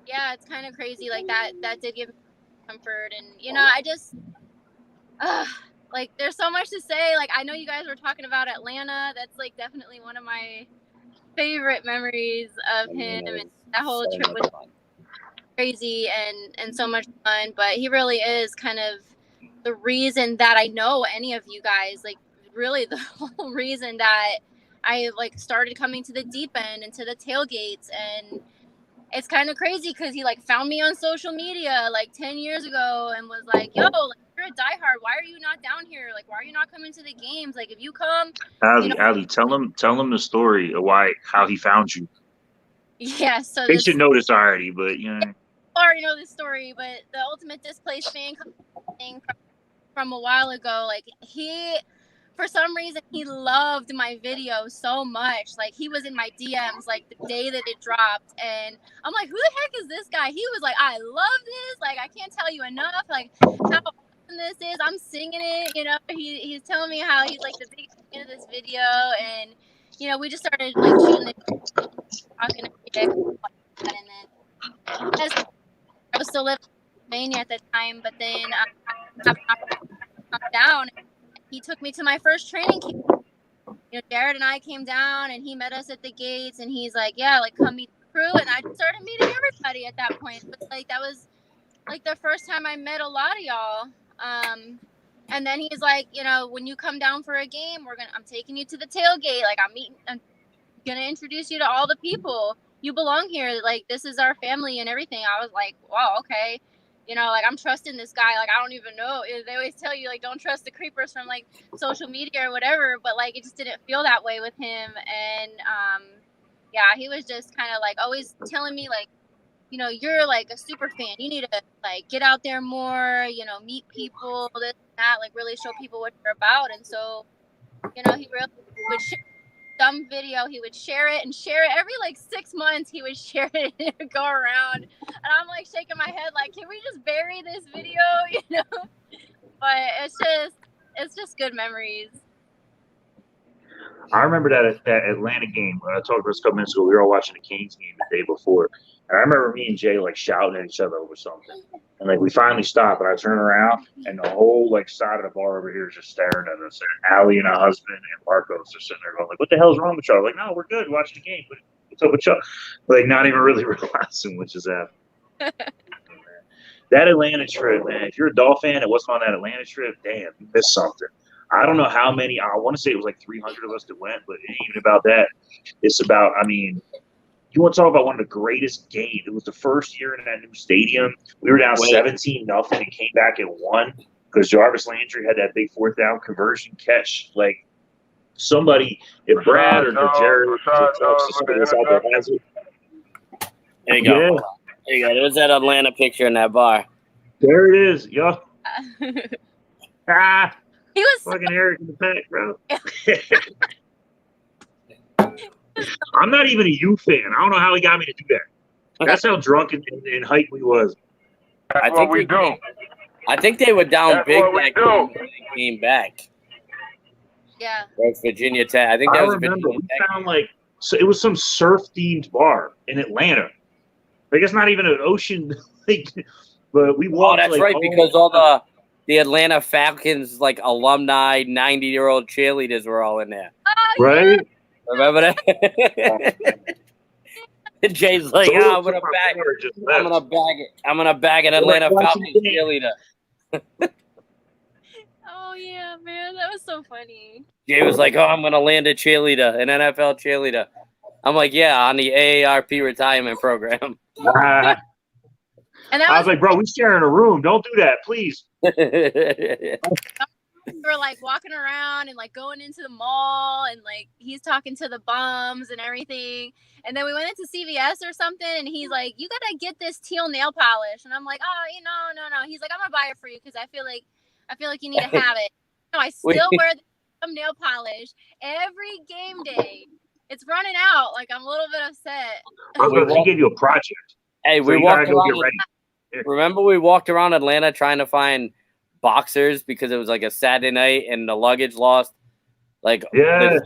yeah, it's kind of crazy. Like that did give me comfort, and you know, I just like there's so much to say. Like I know you guys were talking about Atlanta. That's like definitely one of my favorite memories of him, and that whole trip was crazy and so much fun. But he really is kind of the reason that I know any of you guys, like really the whole reason that I like started coming to the deep end and to the tailgates. And it's kind of crazy because he like found me on social media like 10 years ago and was like, yo, like, you're a diehard. Why are you not down here? Like, why are you not coming to the games? Like, if you come, Allie, tell him the story of how he found you. Yeah, so they should know this already, but you know. I already know this story, but the ultimate displaced fan thing from a while ago, like for some reason he loved my video so much. Like he was in my DMs like the day that it dropped, and I'm like, who the heck is this guy? He was like, I love this. Like I can't tell you enough. Like how awesome this is. I'm singing it. You know, he's telling me how he's like the biggest fan of this video, and you know, we just started like shooting the talking every day, and then I was still living in Pennsylvania at the time, but then I come down. He took me to my first training camp. You know, Jared and I came down, and he met us at the gates, and he's like, "Yeah, like come meet the crew." And I started meeting everybody at that point. But like that was like the first time I met a lot of y'all. And then he's like, you know, when you come down for a game, I'm taking you to the tailgate. Like I'm gonna introduce you to all the people. You belong here. Like this is our family and everything. I was like, wow, okay. You know, like I'm trusting this guy. Like I don't even know. They always tell you like don't trust the creepers from like social media or whatever. But like it just didn't feel that way with him. And yeah, he was just kind of like always telling me like, you know, you're like a super fan. You need to like get out there more. You know, meet people. This and that. Like really show people what you're about. And so, you know, he really would share some video. He would share it every like 6 months. He would share it and it would go around, and I'm like shaking my head like, can we just bury this video? You know, but it's just good memories. I remember that Atlanta game. I talked about this a couple minutes ago. We were all watching the Canes game the day before, and I remember me and Jay like shouting at each other over something. And like we finally stopped, and I turn around, and the whole like side of the bar over here is just staring at us. And Allie and her husband and Marcos are sitting there going like, "What the hell's wrong with y'all?" Like, "No, we're good watching the game. What's up with y'all?" Like, not even really realizing what just happened. That Atlanta trip, man. If you're a Dolphin fan and wasn't on that Atlanta trip, damn, you missed something. I don't know how many. I want to say it was like 300 of us that went, but it ain't even about that. It's about. I mean. You want to talk about one of the greatest games. It was the first year in that new stadium. We were down 17-0 and came back and won because Jarvis Landry had that big fourth down conversion catch. Like somebody, if Brad or Jared talks to somebody else out there has it. There you go. Yeah. There you go. There's that Atlanta picture in that bar. There it is. Yo. He was fucking Eric in the back, bro. I'm not even a U fan. I don't know how he got me to do that. That's how drunk and hyped we was. That's what we do. I think they were down big that game when they came back. Yeah. That's Virginia Tech. I think that was remember, Virginia Tech. We found like so it was some surf-themed bar in Atlanta. Like it's not even an ocean like, but we walked. Oh, that's right, because all the Atlanta Falcons like alumni 90-year-old cheerleaders were all in there. Oh, right? Yeah. Remember that? Jay's like, I'm gonna bag an Atlanta Falcons cheerleader. Oh yeah, man, that was so funny. Jay was like, I'm gonna land a cheerleader, an NFL cheerleader. I'm like, yeah, on the AARP retirement program. And I was like, bro, we sharing a room. Don't do that, please. We were like walking around and like going into the mall and like he's talking to the bums and everything. And then we went into CVS or something and he's like, you gotta get this teal nail polish. And I'm like, oh, no. He's like, I'm gonna buy it for you because I feel like you need to have it. No, I still wear the nail polish every game day. It's running out. Like I'm a little bit upset. I was going to give you a project. Hey, so we walked around. Get remember we walked around Atlanta trying to find boxers because it was like a Saturday night and the luggage lost the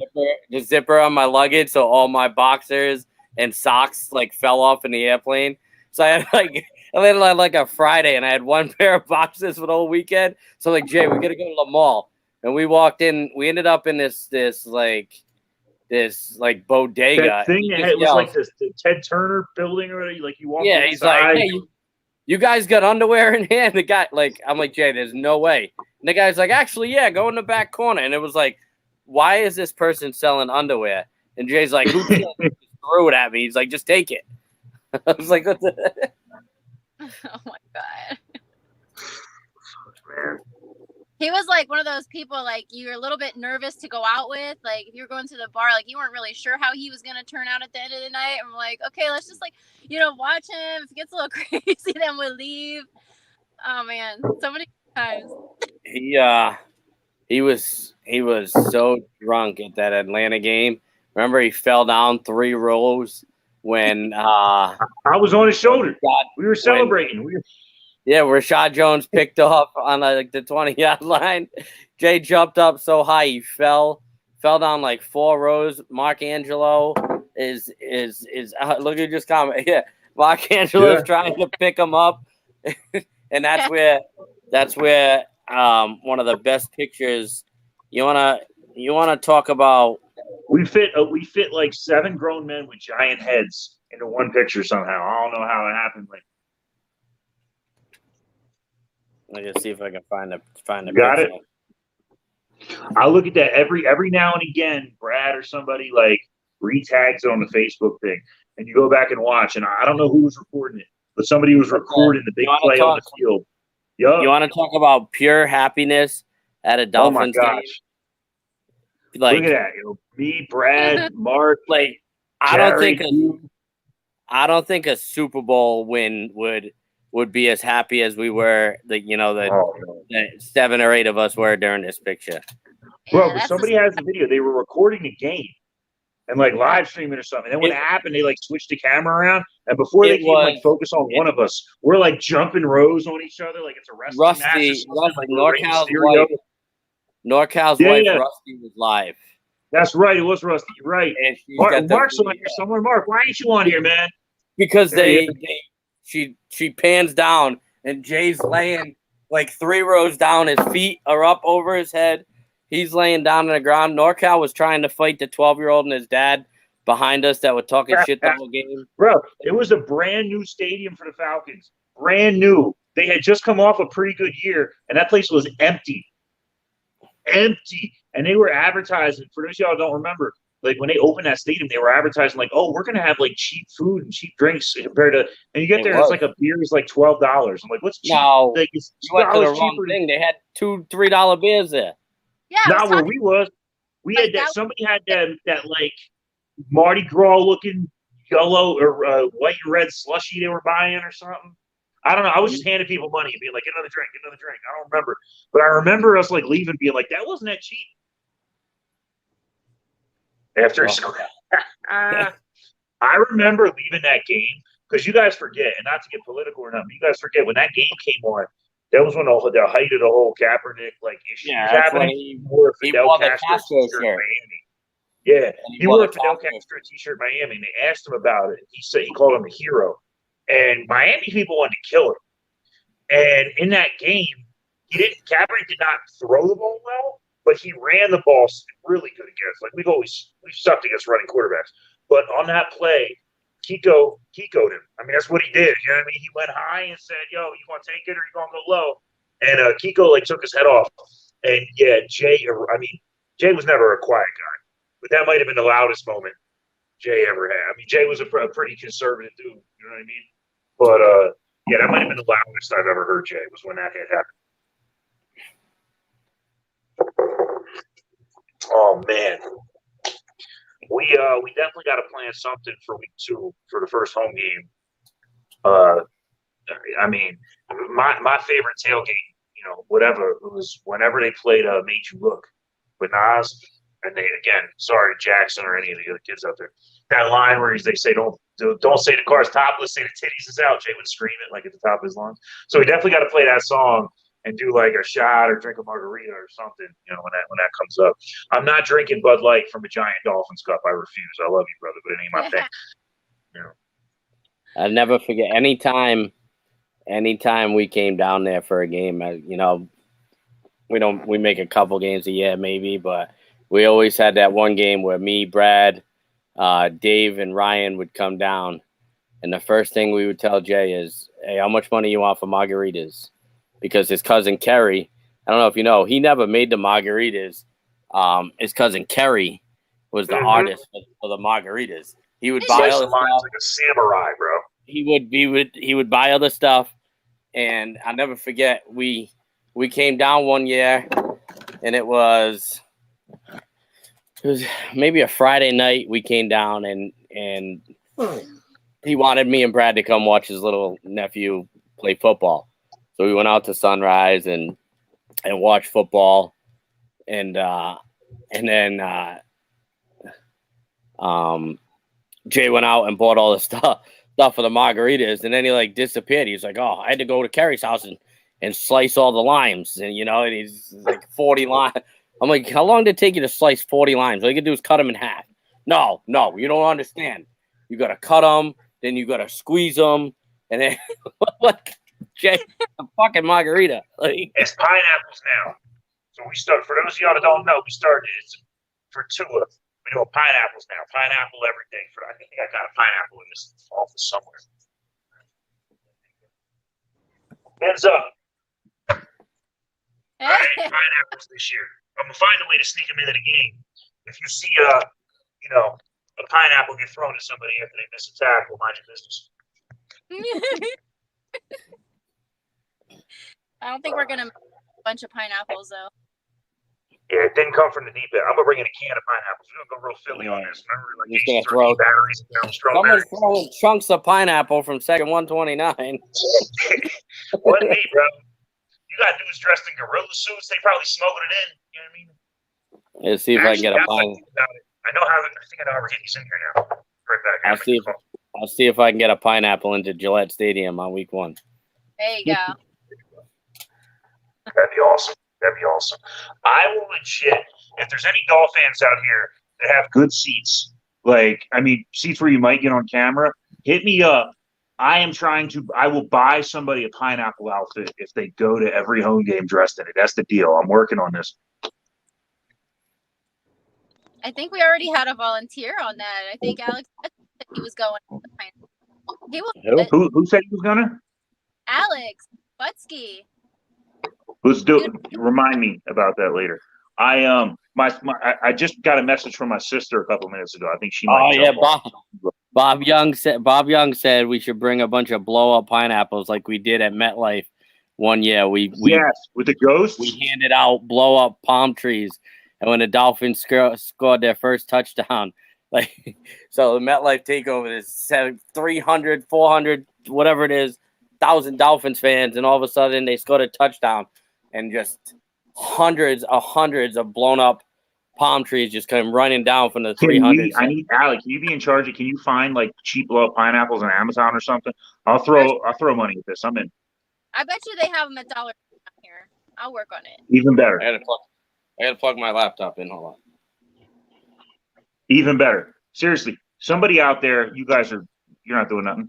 zipper on my luggage, so all my boxers and socks like fell off in the airplane. So I had like a Friday and I had one pair of boxers for the whole weekend. So like, Jay, we gotta go to the mall. And we walked in, we ended up in this bodega. That thing it was like the Ted Turner building or like you walked inside. He's like, hey, you guys got underwear in here? And the guy, like, I'm like, Jay, there's no way. And the guy's like, actually, yeah, go in the back corner. And it was like, why is this person selling underwear? And Jay's like, who threw it at me? He's like, just take it. I was like, what the? Oh my God. Man. He was like one of those people like you're a little bit nervous to go out with. Like if you're going to the bar, like you weren't really sure how he was going to turn out at the end of the night. And we're like, okay, let's just like, watch him. If it gets a little crazy, then we'll leave. Oh man, so many times. He was so drunk at that Atlanta game. Remember he fell down 3 rows when I was on his shoulder. We were celebrating. Yeah, Rashad Jones picked off on the 20-yard line. Jay jumped up so high he fell fell down like 4 rows. Mark Angelo is look at just comment. Yeah, Mark Angelo is trying to pick him up, and that's where one of the best pictures. You wanna talk about? We fit like 7 grown men with giant heads into one picture somehow. I don't know how it happened. Like, Let me see if I can find the got picture. it. I look at that every now and again. Brad or somebody like retags it on the Facebook thing, and you go back and watch. And I don't know who was recording it, but somebody was recording the big play on the field. Yep. You want to talk about pure happiness at a Dolphins game? Like, look at that. Me, Brad, Mark. Like, I don't think a Super Bowl win would be as happy as we were. The 7 or 8 of us were during this picture. Bro, but somebody has the video. They were recording the game and like live streaming or something. And then when it happened, they like switched the camera around. And before they can like focus on one of us, we're like jumping rows on each other like it's a wrestling match. NorCal's wife, Rusty, was live. That's right. It was Rusty. You're right. And Mark's on here somewhere. Mark, why ain't you on here, man? Because she pans down and Jay's laying like 3 rows down. His feet are up over his head. He's laying down on the ground. NorCal was trying to fight the 12-year-old and his dad behind us that were talking shit the whole game. Bro, it was a brand new stadium for the Falcons. Brand new. They had just come off a pretty good year, and that place was empty. Empty. And they were advertising, for those of y'all who don't remember, like when they opened that stadium, they were advertising like, oh, we're gonna have like cheap food and cheap drinks compared to, and you get there, it's like a beer is like $12. I'm like, what's cheap? No, like, it's you went to the wrong thing. They had $2-3 beers there. Yeah, not where we was. We had that. Somebody had that like Mardi Gras looking yellow or white and red slushy they were buying or something. I don't know. I was just handing people money and being like, get another drink. I don't remember, but I remember us like leaving, being like, that wasn't that cheap. After school, I remember leaving that game because you guys forget, and not to get political or nothing, but you guys forget when that game came on. That was when the height of the whole Kaepernick issue was happening. He wore a Fidel Castro t-shirt in Miami. Yeah, he wore a Fidel Castro t-shirt in Miami, and they asked him about it. He said he called him a hero, and Miami people wanted to kill him. And in that game, Kaepernick did not throw the ball well, but he ran the ball really good against. Like we've sucked against running quarterbacks, but on that play, Kiko'd him. I mean, that's what he did. You know what I mean? He went high and said, yo, you want to take it or you going to go low? And Kiko, like, took his head off. And, yeah, Jay was never a quiet guy. But that might have been the loudest moment Jay ever had. I mean, Jay was a pretty conservative dude. You know what I mean? But, yeah, that might have been the loudest I've ever heard Jay was when that had happened. Oh, man. We definitely got to plan something for week 2 for the first home game. I mean, my favorite tailgate, whatever it was, whenever they played "Made You Look" with Nas, and they sorry Jackson or any of the other kids out there, that line where they say don't say the car's topless, say the titties is out. Jay would scream it like at the top of his lungs. So we definitely got to play that song and do like a shot or drink a margarita or something, when that comes up. I'm not drinking Bud Light from a giant Dolphins cup. I refuse. I love you, brother, but it ain't my thing. I'll never forget anytime we came down there for a game, we make a couple games a year maybe, but we always had that one game where me, Brad, Dave, and Ryan would come down, and the first thing we would tell Jay is, hey, how much money you want for margaritas? Because his cousin Kerry, I don't know if you know, he never made the margaritas. His cousin Kerry was the artist for the margaritas. He would buy all the stuff. Like a samurai, bro. He would buy other stuff, and I'll never forget. We came down one year, and it was maybe a Friday night. We came down, and he wanted me and Brad to come watch his little nephew play football. So we went out to Sunrise and watched football, and then Jay went out and bought all the stuff for the margaritas, and then he like disappeared. He was like, "Oh, I had to go to Kerry's house and slice all the limes," and and he's like 40 I'm like, how long did it take you to slice 40 limes? All you can do is cut them in half. No, you don't understand. You got to cut them, then you got to squeeze them, and then what? Jay, a fucking margarita. Like, It's pineapples now. So we start. For those of y'all that don't know, we started it's for Tua. We do pineapples now. Pineapple everything. I think I got a pineapple in this office somewhere. Hands up. All right, pineapples this year. I'm gonna find a way to sneak them into the game. If you see a pineapple get thrown at somebody after they miss a tackle, mind your business. I don't think we're gonna make a bunch of pineapples though. Yeah, it didn't come from the deep end. I'm gonna bring in a can of pineapples. We're gonna go real Philly on this. Remember, like He's Jason's gonna throw batteries and strong someone's batteries. throwing chunks of pineapple from second 129. Wasn't me, bro. You got dudes dressed in gorilla suits. They probably smoking it in. You know what I mean? Let's see if I can get a pineapple. I think I know how we're getting these in here now. Right back. I'll see if I can get a pineapple into Gillette Stadium on week 1. There you go. That'd be awesome. I will legit, if there's any Dolphins out here that have good seats, seats where you might get on camera, hit me up. I will buy somebody a pineapple outfit if they go to every home game dressed in it. That's the deal. I'm working on this. I think we already had a volunteer on that. I think Alex said he was going with the pineapple. He was Who said he was gonna? Alex Butsky. Let's do it. Remind me about that later. I just got a message from my sister a couple minutes ago. I think she might. Oh yeah, Bob Young said we should bring a bunch of blow up pineapples like we did at MetLife one year. We with the ghosts. We handed out blow up palm trees, and when the Dolphins scored their first touchdown, so the MetLife takeover is 300, 400, whatever it is, 1,000 Dolphins fans, and all of a sudden they scored a touchdown, and just hundreds of blown up palm trees just come running down from the 300. I need Alec. Can you be in charge? Can you find cheap blow up pineapples on Amazon or something? I'll throw money at this. I'm in. I bet you they have them at $1 here. I'll work on it. Even better. I gotta plug my laptop in. Hold on. Even better. Seriously, somebody out there, you're not doing nothing.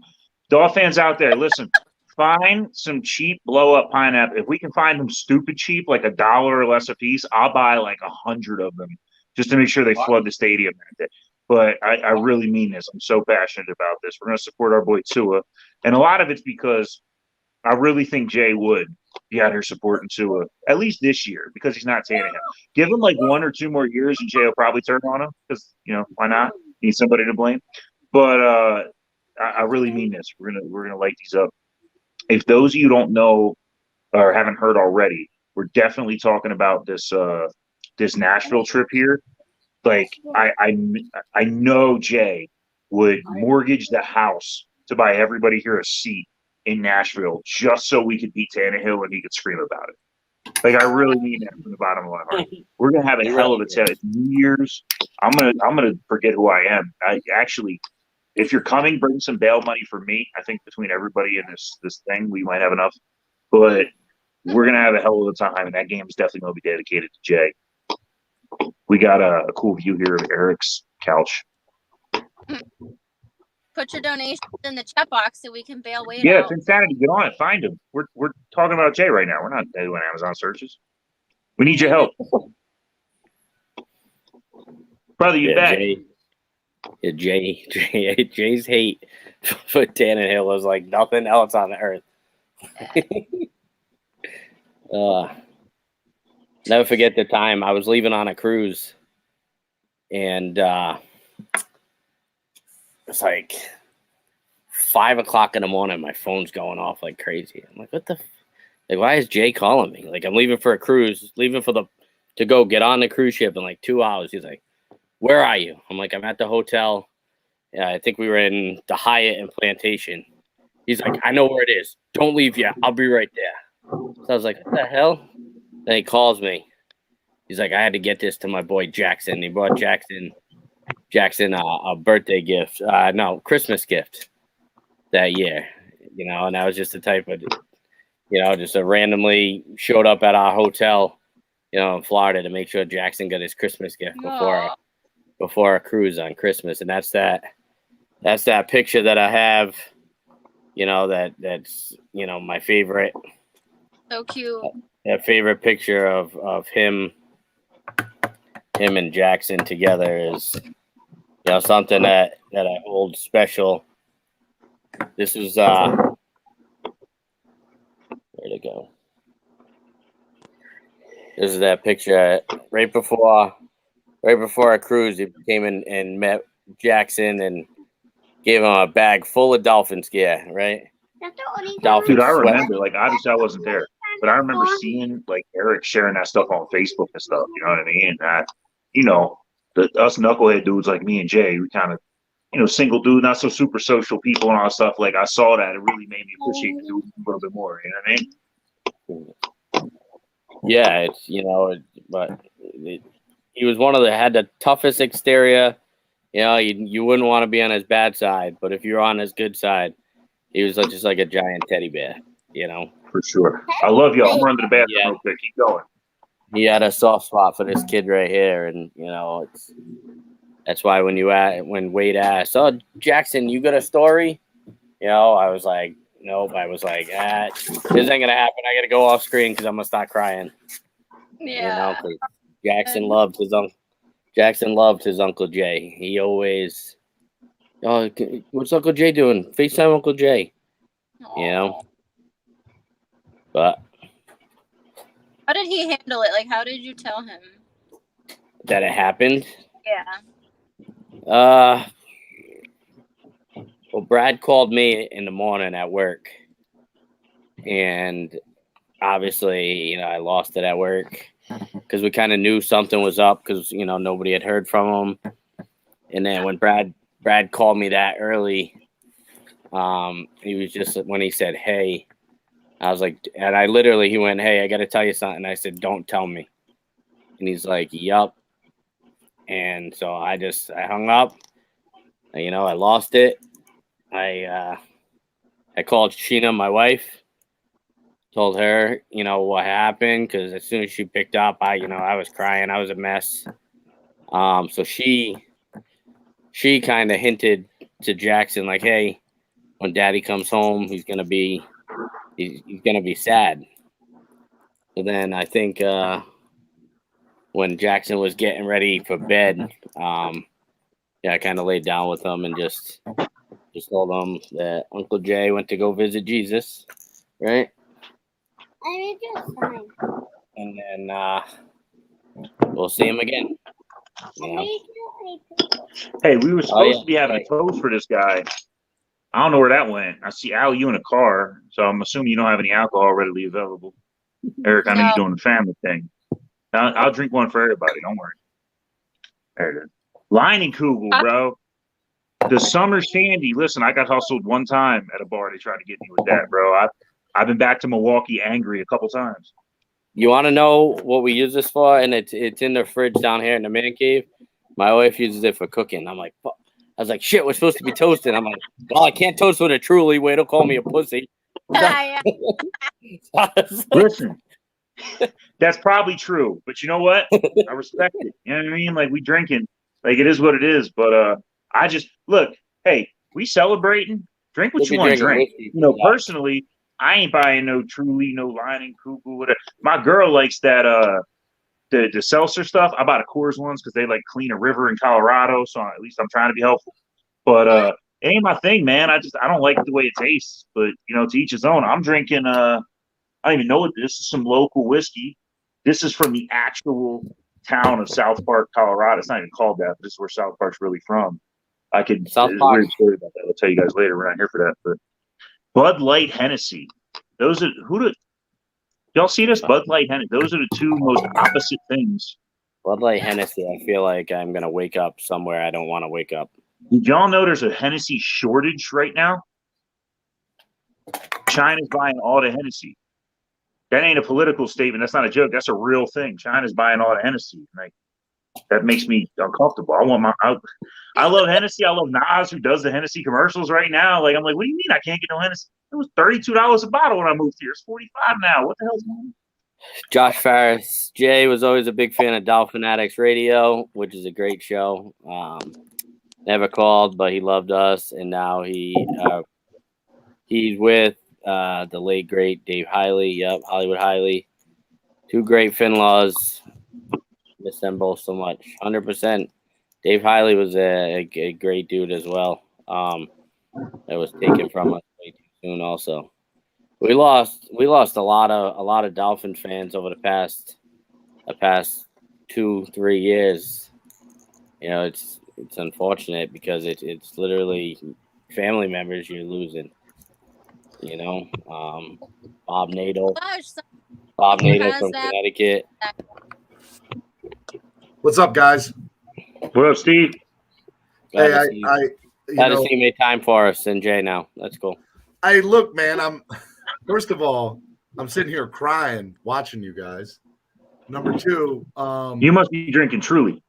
Dolphins out there, listen. Find some cheap blow up pineapple. If we can find them stupid cheap, like $1 or less a piece, I'll buy 100 of them just to make sure they flood the stadium that day. But I really mean this. I'm so passionate about this. We're going to support our boy Tua. And a lot of it's because I really think Jay would be out here supporting Tua, at least this year, because he's not Tannehill. Give him 1 or 2 more years and Jay will probably turn on him because, why not? Need somebody to blame. But I really mean this. We're gonna light these up. If those of you don't know or haven't heard already, we're definitely talking about this Nashville trip here. I know Jay would mortgage the house to buy everybody here a seat in Nashville just so we could beat Tannehill and he could scream about it. I really mean that from the bottom of my heart. We're gonna have a hell of a test. New Year's. I'm gonna forget who I am. If you're coming, bring some bail money for me. I think between everybody in this thing, we might have enough. But we're going to have a hell of a time, and that game is definitely going to be dedicated to Jay. We got a cool view here of Eric's couch. Put your donations in the chat box so we can bail Wade Yeah, out. it's insanity. Get on it. Find him. We're talking about Jay right now. We're not doing Amazon searches. We need your help. Brother, you back. Jay's hate for Tannehill is like nothing else on the earth. Never forget the time I was leaving on a cruise, and it's 5 o'clock in the morning. My phone's going off like crazy. I'm like, what the? Why is Jay calling me? I'm leaving for a cruise, to go get on the cruise ship in 2 hours. He's like, where are you? I'm like, I'm at the hotel. Yeah, I think we were in the Hyatt in Plantation. He's like, I know where it is. Don't leave yet. I'll be right there. So I was like, what the hell? Then he calls me. He's like, I had to get this to my boy Jackson. He brought Jackson a birthday gift. Christmas gift that year. And that was just the type of, just randomly showed up at our hotel in Florida to make sure Jackson got his Christmas gift Aw. before a cruise on Christmas, and that's that picture that I have. That's my favorite. So cute. That favorite picture of him and Jackson together is something that I hold special. This is where'd it go? This is that picture right before our cruise. He came in and met Jackson and gave him a bag full of dolphin gear, right? Dolphin Dude, I sweat. remember, like, obviously I wasn't there, but I remember seeing, like, Eric sharing that stuff on Facebook and stuff, you know what I mean? And that, us knucklehead dudes like me and Jay, we kind of, single dude, not so super social people and all that stuff. Like, I saw that. It really made me appreciate the dude a little bit more, you know what I mean? Yeah, he was one of had the toughest exterior. You wouldn't want to be on his bad side, but if you're on his good side, he was just like a giant teddy bear, For sure. I love y'all. I'm running to the bathroom real quick. Keep going. He had a soft spot for this kid right here, and that's why when Wade asked, "Oh, Jackson, you got a story?" I was like, "Nope." I was like, "This ain't gonna happen. I gotta go off screen because I'm gonna start crying." Yeah. 'Cause Jackson loved his uncle. Jackson loved his Uncle Jay. He always, "Oh, what's Uncle Jay doing? FaceTime Uncle Jay." Aw. But How did he handle it? Like, how did you tell him? that it happened. Yeah. Well, Brad called me in the morning at work, and obviously, I lost it at work because we kind of knew something was up because nobody had heard from him. And then when Brad called me that early, he was just when he said, "Hey," I was like, and he went, "Hey, I got to tell you something." I said, "Don't tell me." And he's like, "Yup." And so I hung up. I lost it. I called Sheena, my wife, told her, what happened, because as soon as she picked up, I was crying. I was a mess. So she kind of hinted to Jackson, like, "Hey, when Daddy comes home, he's gonna be sad." So then I think when Jackson was getting ready for bed, I kind of laid down with him and just told him that Uncle Jay went to go visit Jesus, right? And then we'll see him again. Hey, we were supposed to be having a toast for this guy. I don't know where that went. I see Al, you in a car, so I'm assuming you don't have any alcohol readily available. Eric, I know you're doing the family thing. I'll drink one for everybody. Don't worry. There it is. Leinenkugel, bro. The summer shandy. Listen, I got hustled one time at a bar. They tried to get me with that, bro. I've been back to Milwaukee angry a couple times. You want to know what we use this for? And it's in the fridge down here in the man cave. My wife uses it for cooking. I'm like, fuck. I was like, shit, we're supposed to be toasting. I'm like, well, I can't toast with a Truly. Wait, don't call me a pussy. Listen, that's probably true. But you know what? I respect it. You know what I mean? Like, we drinking. Like, it is what it is. But I just, look, hey, we celebrating. Drink what you want to drink. Personally, I ain't buying no Truly, no Leinenkugel, whatever. My girl likes that the seltzer stuff. I bought a Coors ones because they like clean a river in Colorado, so at least I'm trying to be helpful. But it ain't my thing, man. I don't like the way it tastes. But to each his own. I'm drinking I don't even know what this is. Some local whiskey. This is from the actual town of South Park, Colorado. It's not even called that, but this is where South Park's really from. There's a weird story about that. I'll tell you guys later. We're not here for that. But Bud Light, Hennessy. Those are y'all see this? Bud Light, Hennessy. Those are the two most opposite things. Bud Light, Hennessy. I feel like I'm gonna wake up somewhere I don't want to wake up. Did y'all know there's a Hennessy shortage right now? China's buying all the Hennessy. That ain't a political statement. That's not a joke. That's a real thing. China's buying all the Hennessy. Like, that makes me uncomfortable. I love Hennessy. I love Nas, who does the Hennessy commercials right now. Like, I'm like, what do you mean I can't get no Hennessy? It was $32 a bottle when I moved here. It's $45 now. What the hell's going on? Josh Farris. Jay was always a big fan of Dolphin Addicts Radio, which is a great show. Never called, but he loved us, and now he's with the late great Dave Hailey. Yep, Hollywood Hailey. Two great finlaws. Miss them both so much. 100%. Dave Hailey was a great dude as well. That was taken from us way too soon. Also, we lost a lot of Dolphin fans over the past 2-3 years. You know, it's unfortunate because it's literally family members you're losing. You know, Bob Nato from Connecticut. What's up, guys? What up, Steve? Hey, Glad to see you made time for us and Jay now. That's cool. Hey, look, man, first of all, I'm sitting here crying watching you guys. Number two, you must be drinking Truly.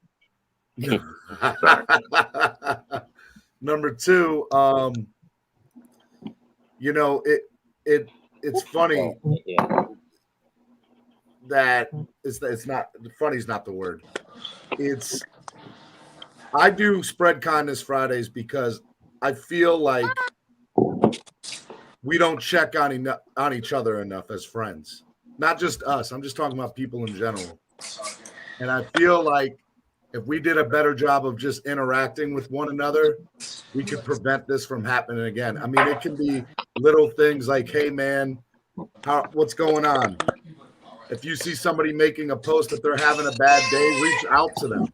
Number two, you know, it's funny that it's not funny is not the word. I do spread kindness Fridays because I feel like we don't check on each other enough as friends. Not just us. I'm just talking about people in general. And I feel like if we did a better job of just interacting with one another, we could prevent this from happening again. I mean, it can be little things like, hey, man, what's going on? If you see somebody making a post that they're having a bad day, reach out to them.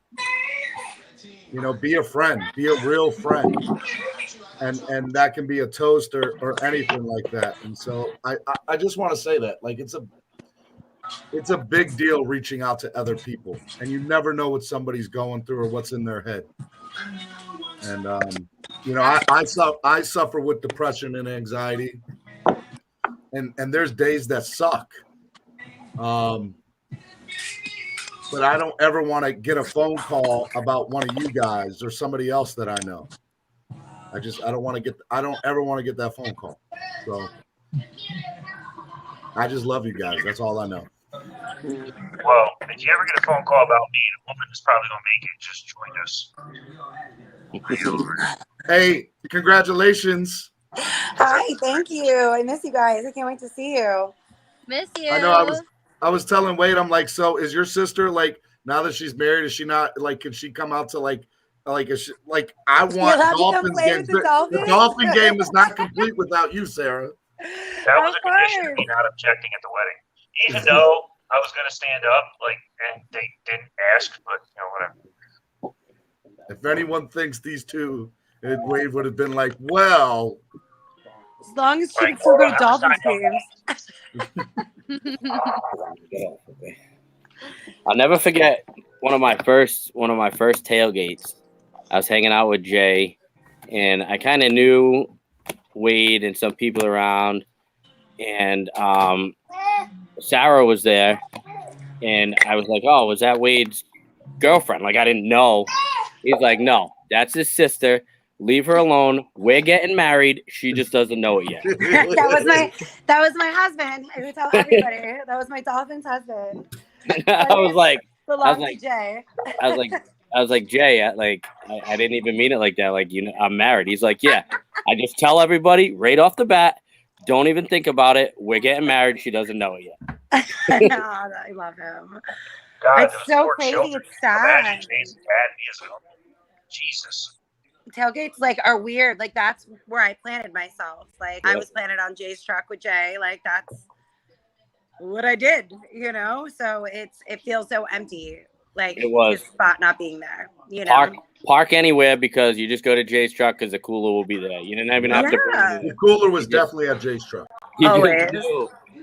You know, be a friend, be a real friend. And that can be a toast or anything like that. And so I just want to say that, like, it's a big deal reaching out to other people, and you never know what somebody's going through or what's in their head. And you know, I suffer with depression and anxiety, and there's days that suck. But I don't ever want to get a phone call about one of you guys or somebody else that I know. I don't ever want to get that phone call. So I just love you guys. That's all I know. Well, if you ever get a phone call about me, the woman is probably going to make it. Just join us. Hey, congratulations. Hi, thank you. I miss you guys. I can't wait to see you. Miss you. I know I was telling Wade, I'm like, so is your sister, like, now that she's married, is she not, like, can she come out to, like I want Dolphins games. The Dolphin game is not complete without you, Sarah. That was a condition of me not objecting at the wedding. Even though I was going to stand up, like, and they didn't ask, but, you know, whatever. If anyone thinks these two, Wade would have been like, well. As long as she can still go to Dolphins games. I'll never forget one of my first tailgates. I was hanging out with Jay, and I kind of knew Wade and some people around, and Sarah was there, and I was like, "Oh, was that Wade's girlfriend?" Like, I didn't know. He's like, "No, that's his sister. Leave her alone. We're getting married. She just doesn't know it yet." that was my husband. I would tell everybody. That was my Dolphins husband. I was like, Jay. I was like, Jay, I didn't even mean it like that. Like, you know, I'm married. He's like, yeah. I just tell everybody right off the bat, don't even think about it. We're getting married. She doesn't know it yet. I love him. God, it's so crazy. Children. It's sad. Jesus. Tailgates are weird. Like, that's where I planted myself. Like, I was planted on Jay's truck with Jay. Like, that's what I did, you know? So it feels so empty. Like, it was his spot not being there, you know? Park anywhere because you just go to Jay's truck because the cooler will be there. You didn't even have to. The cooler was definitely at Jay's truck. Always.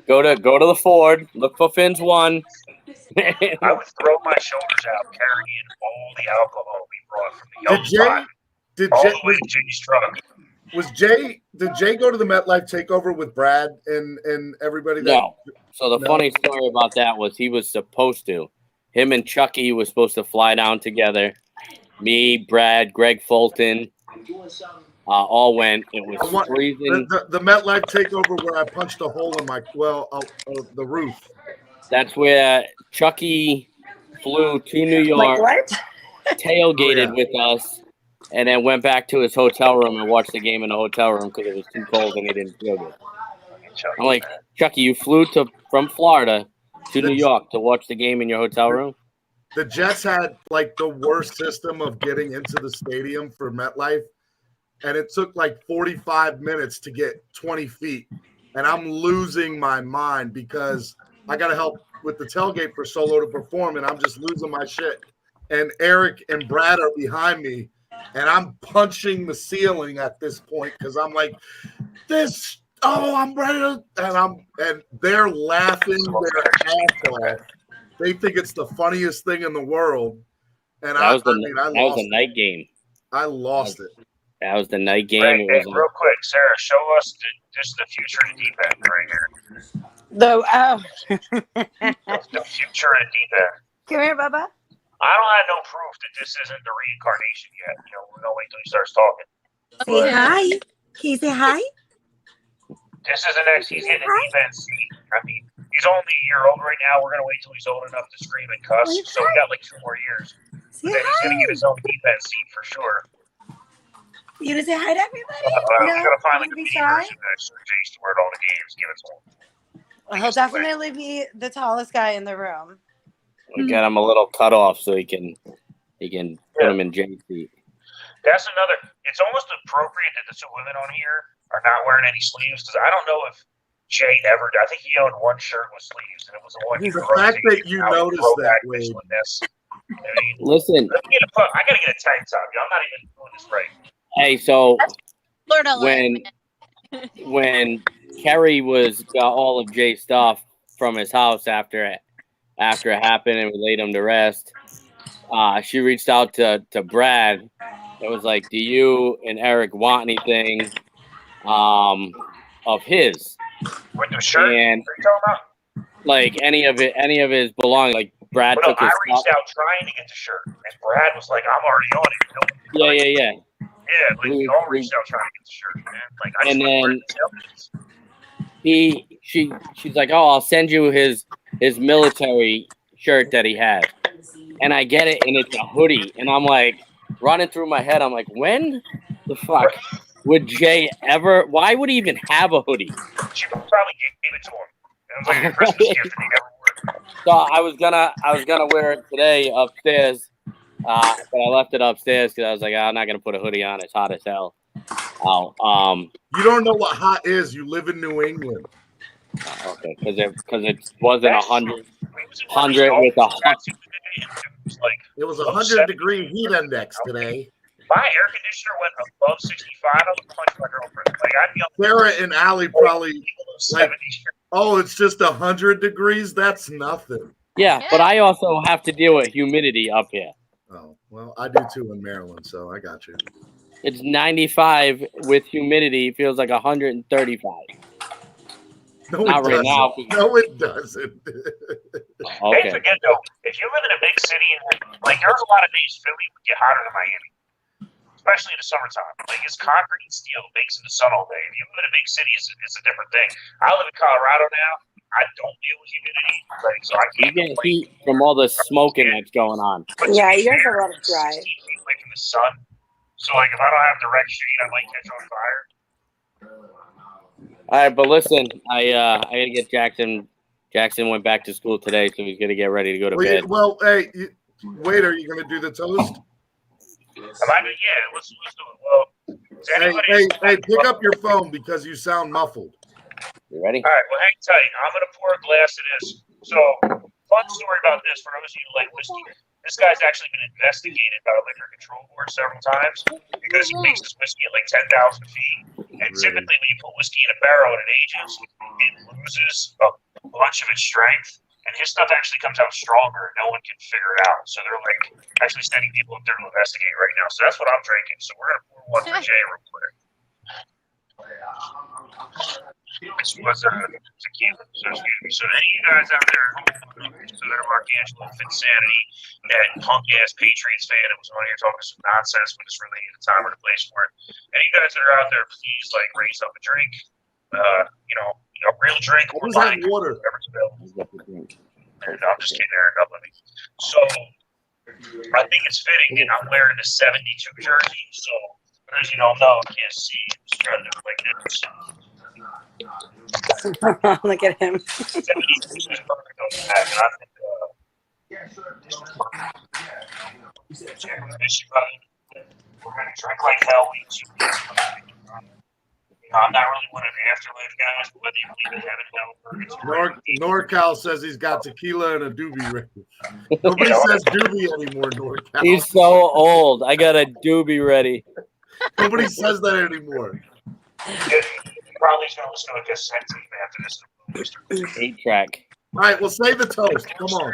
Go to the Ford. Look for Finn's one. I would throw my shoulders out carrying all the alcohol we brought from the yellow spot all the way to Jay's truck. Did Jay go to the MetLife takeover with Brad and everybody? No. So the funny story about that was he was supposed to. Him and Chucky was supposed to fly down together. Me, Brad, Greg Fulton, all went. It was freezing. The MetLife takeover where I punched a hole in the roof. That's where Chucky flew to New Like York, what? tailgated Oh, yeah. with us, and then went back to his hotel room and watched the game in the hotel room because it was too cold and he didn't feel good. I'm like, Chucky, you flew from Florida to New York to watch the game in your hotel room? The Jets had like the worst system of getting into the stadium for MetLife, and it took like 45 minutes to get 20 feet. And I'm losing my mind because I got to help with the tailgate for Solo to perform, and I'm just losing my shit. And Eric and Brad are behind me, and I'm punching the ceiling at this point because I'm like, this. Oh, I'm ready to, and they're laughing their ass off. They think it's the funniest thing in the world, and That was I lost a night game. I lost it. That was the night game. Hey, It was real quick, Sarah, show us the future of deep end right here. The future of deep end. Come here, Bubba. I don't have no proof that this isn't the reincarnation yet. You know, we're gonna wait till he starts talking. Say hi. Can you say hi? This is the next. He's getting a deep end seat. I mean, he's only a year old right now. We're gonna wait till he's old enough to scream and cuss. So we got like 2 more years. Say Then he's gonna hi. get his own deep end seat for sure. You gonna say hi to everybody? We gotta find like a be mini shy. version that Sir Jace to wear all the games. Give it to him. He'll definitely be the tallest guy in the room. we got him a little cutoff so he can put him in Jay's seat. That's another. It's almost appropriate that the 2 women on here are not wearing any sleeves because I don't know if Jay ever did. I think he owned 1 shirt with sleeves, and it was the one. The fact that you noticed that, Wade. I mean, Listen, I gotta get a tank top. I'm not even doing this right. hey, so Lord alive, when Kerry got all of Jay's stuff from his house after it happened and we laid him to rest, she reached out to Brad. It was like, do you and Eric want anything of his? With the shirt? And what are you talking about? like any of his belongings, like Brad Well, took no, his I reached stuff. out trying to get the shirt, and Brad was like, "I'm already on it." Yeah. Yeah, like we all reached out trying to get the shirt, man. Like I And just then she's like, oh, I'll send you his military shirt that he has. And I get it, and it's a hoodie. And I'm like, running through my head, I'm like, when the fuck would Jay ever, why would he even have a hoodie? She probably gave it to him. It was like a Christmas gift that he never wore. So I was gonna wear it today upstairs, but I left it upstairs because I was like, I'm not gonna put a hoodie on. It's hot as hell. You don't know what hot is. You live in New England. Okay, because it wasn't 100 with a hot. It was 100-degree heat index today. My air conditioner went above 65. I would punch my girlfriend. Like I'd be on Sarah and Allie probably like, oh, it's just 100 degrees. That's nothing. Yeah, but I also have to deal with humidity up here. Oh, well, I do too in Maryland, so I got you. It's 95 with humidity. It feels like 135. No, Not it right doesn't. now. No, it doesn't. Okay. Don't forget though, if you live in a big city, like there's a lot of days Philly would get hotter than Miami, especially in the summertime. Like it's concrete and steel, bakes in the sun all day. If you live in a big city, it's a different thing. I live in Colorado now. I don't deal with humidity, like so I You can't get heat from all the smoking that's going on. But Yeah, to be you guys fair, are a lot of dry. 16 feet away from the sun. So like if I don't have direct shade, I might catch on fire. All right, but listen, I gotta get Jackson. Jackson went back to school today, so he's gonna get ready to go to bed. Well, hey, wait, are you going to do the toast? Am I good? Yeah, let's do it. Well, is Hey, pick up your phone because you sound muffled. You ready? All right, well, hang tight. I'm going to pour a glass of this. So, fun story about this for those of you who like whiskey. This guy's actually been investigated by the Liquor Control Board several times because he makes this whiskey at like 10,000 feet. And typically, when you put whiskey in a barrel and it ages, it loses a bunch of its strength. And his stuff actually comes out stronger. No one can figure it out. So they're like actually sending people up there to investigate right now. So that's what I'm drinking. So we're going to pour one for Jay real quick. This was tequila. So excuse me. So any of you guys out there consider Marcangelo Finsanity, that punk ass Patriots fan that was on here talking some nonsense when it's really the time or the place for it. Any of you guys that are out there, please like raise up a drink. A real drink. What was that water? Whatever's available. there. No, I'm just kidding, Eric. Up with me. So I think it's fitting, and I'm wearing the 72 jersey. So for those you don't know, I can't see. I'm just trying to look like this. Look at him. 72 is perfect on the back, and I think this is perfect. Check with this, you brother. We're gonna drink like hell. I'm not really one of the afterlife guys, but whether you believe in heaven, hell, purgatory. NorCal says he's got tequila and a doobie ready. Nobody says doobie anymore, NorCal. He's so old. I got a doobie ready. Nobody says that anymore. Probably going to listen to a cassette tape after this. 8-track. All right, well, say the toast. Come on.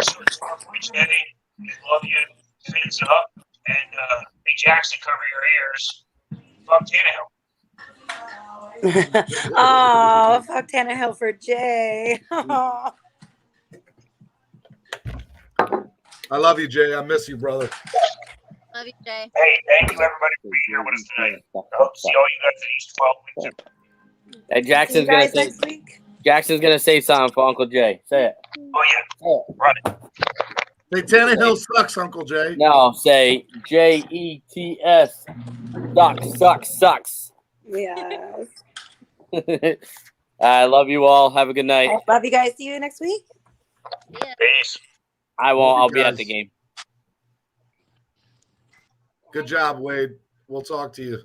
Eddie, we love you. Fins up. And hey, Jackson, cover your ears. Fuck Tannehill. Oh, fuck Tannehill for Jay. Oh. I love you, Jay. I miss you, brother. Love you, Jay. Hey, thank you, everybody, for being here with us tonight. I hope to see all you guys in these 12 weeks. Hey, See you guys next week. Jackson's gonna say something for Uncle Jay. Say it. Oh, yeah. Run it. Hey, Tannehill sucks, Uncle Jay. No, say JETS. Sucks. Yes. I love you all. Have a good night. Love you guys. See you next week. Yeah. Peace. I won't. I'll be guys. at the game. Good job, Wade. We'll talk to you.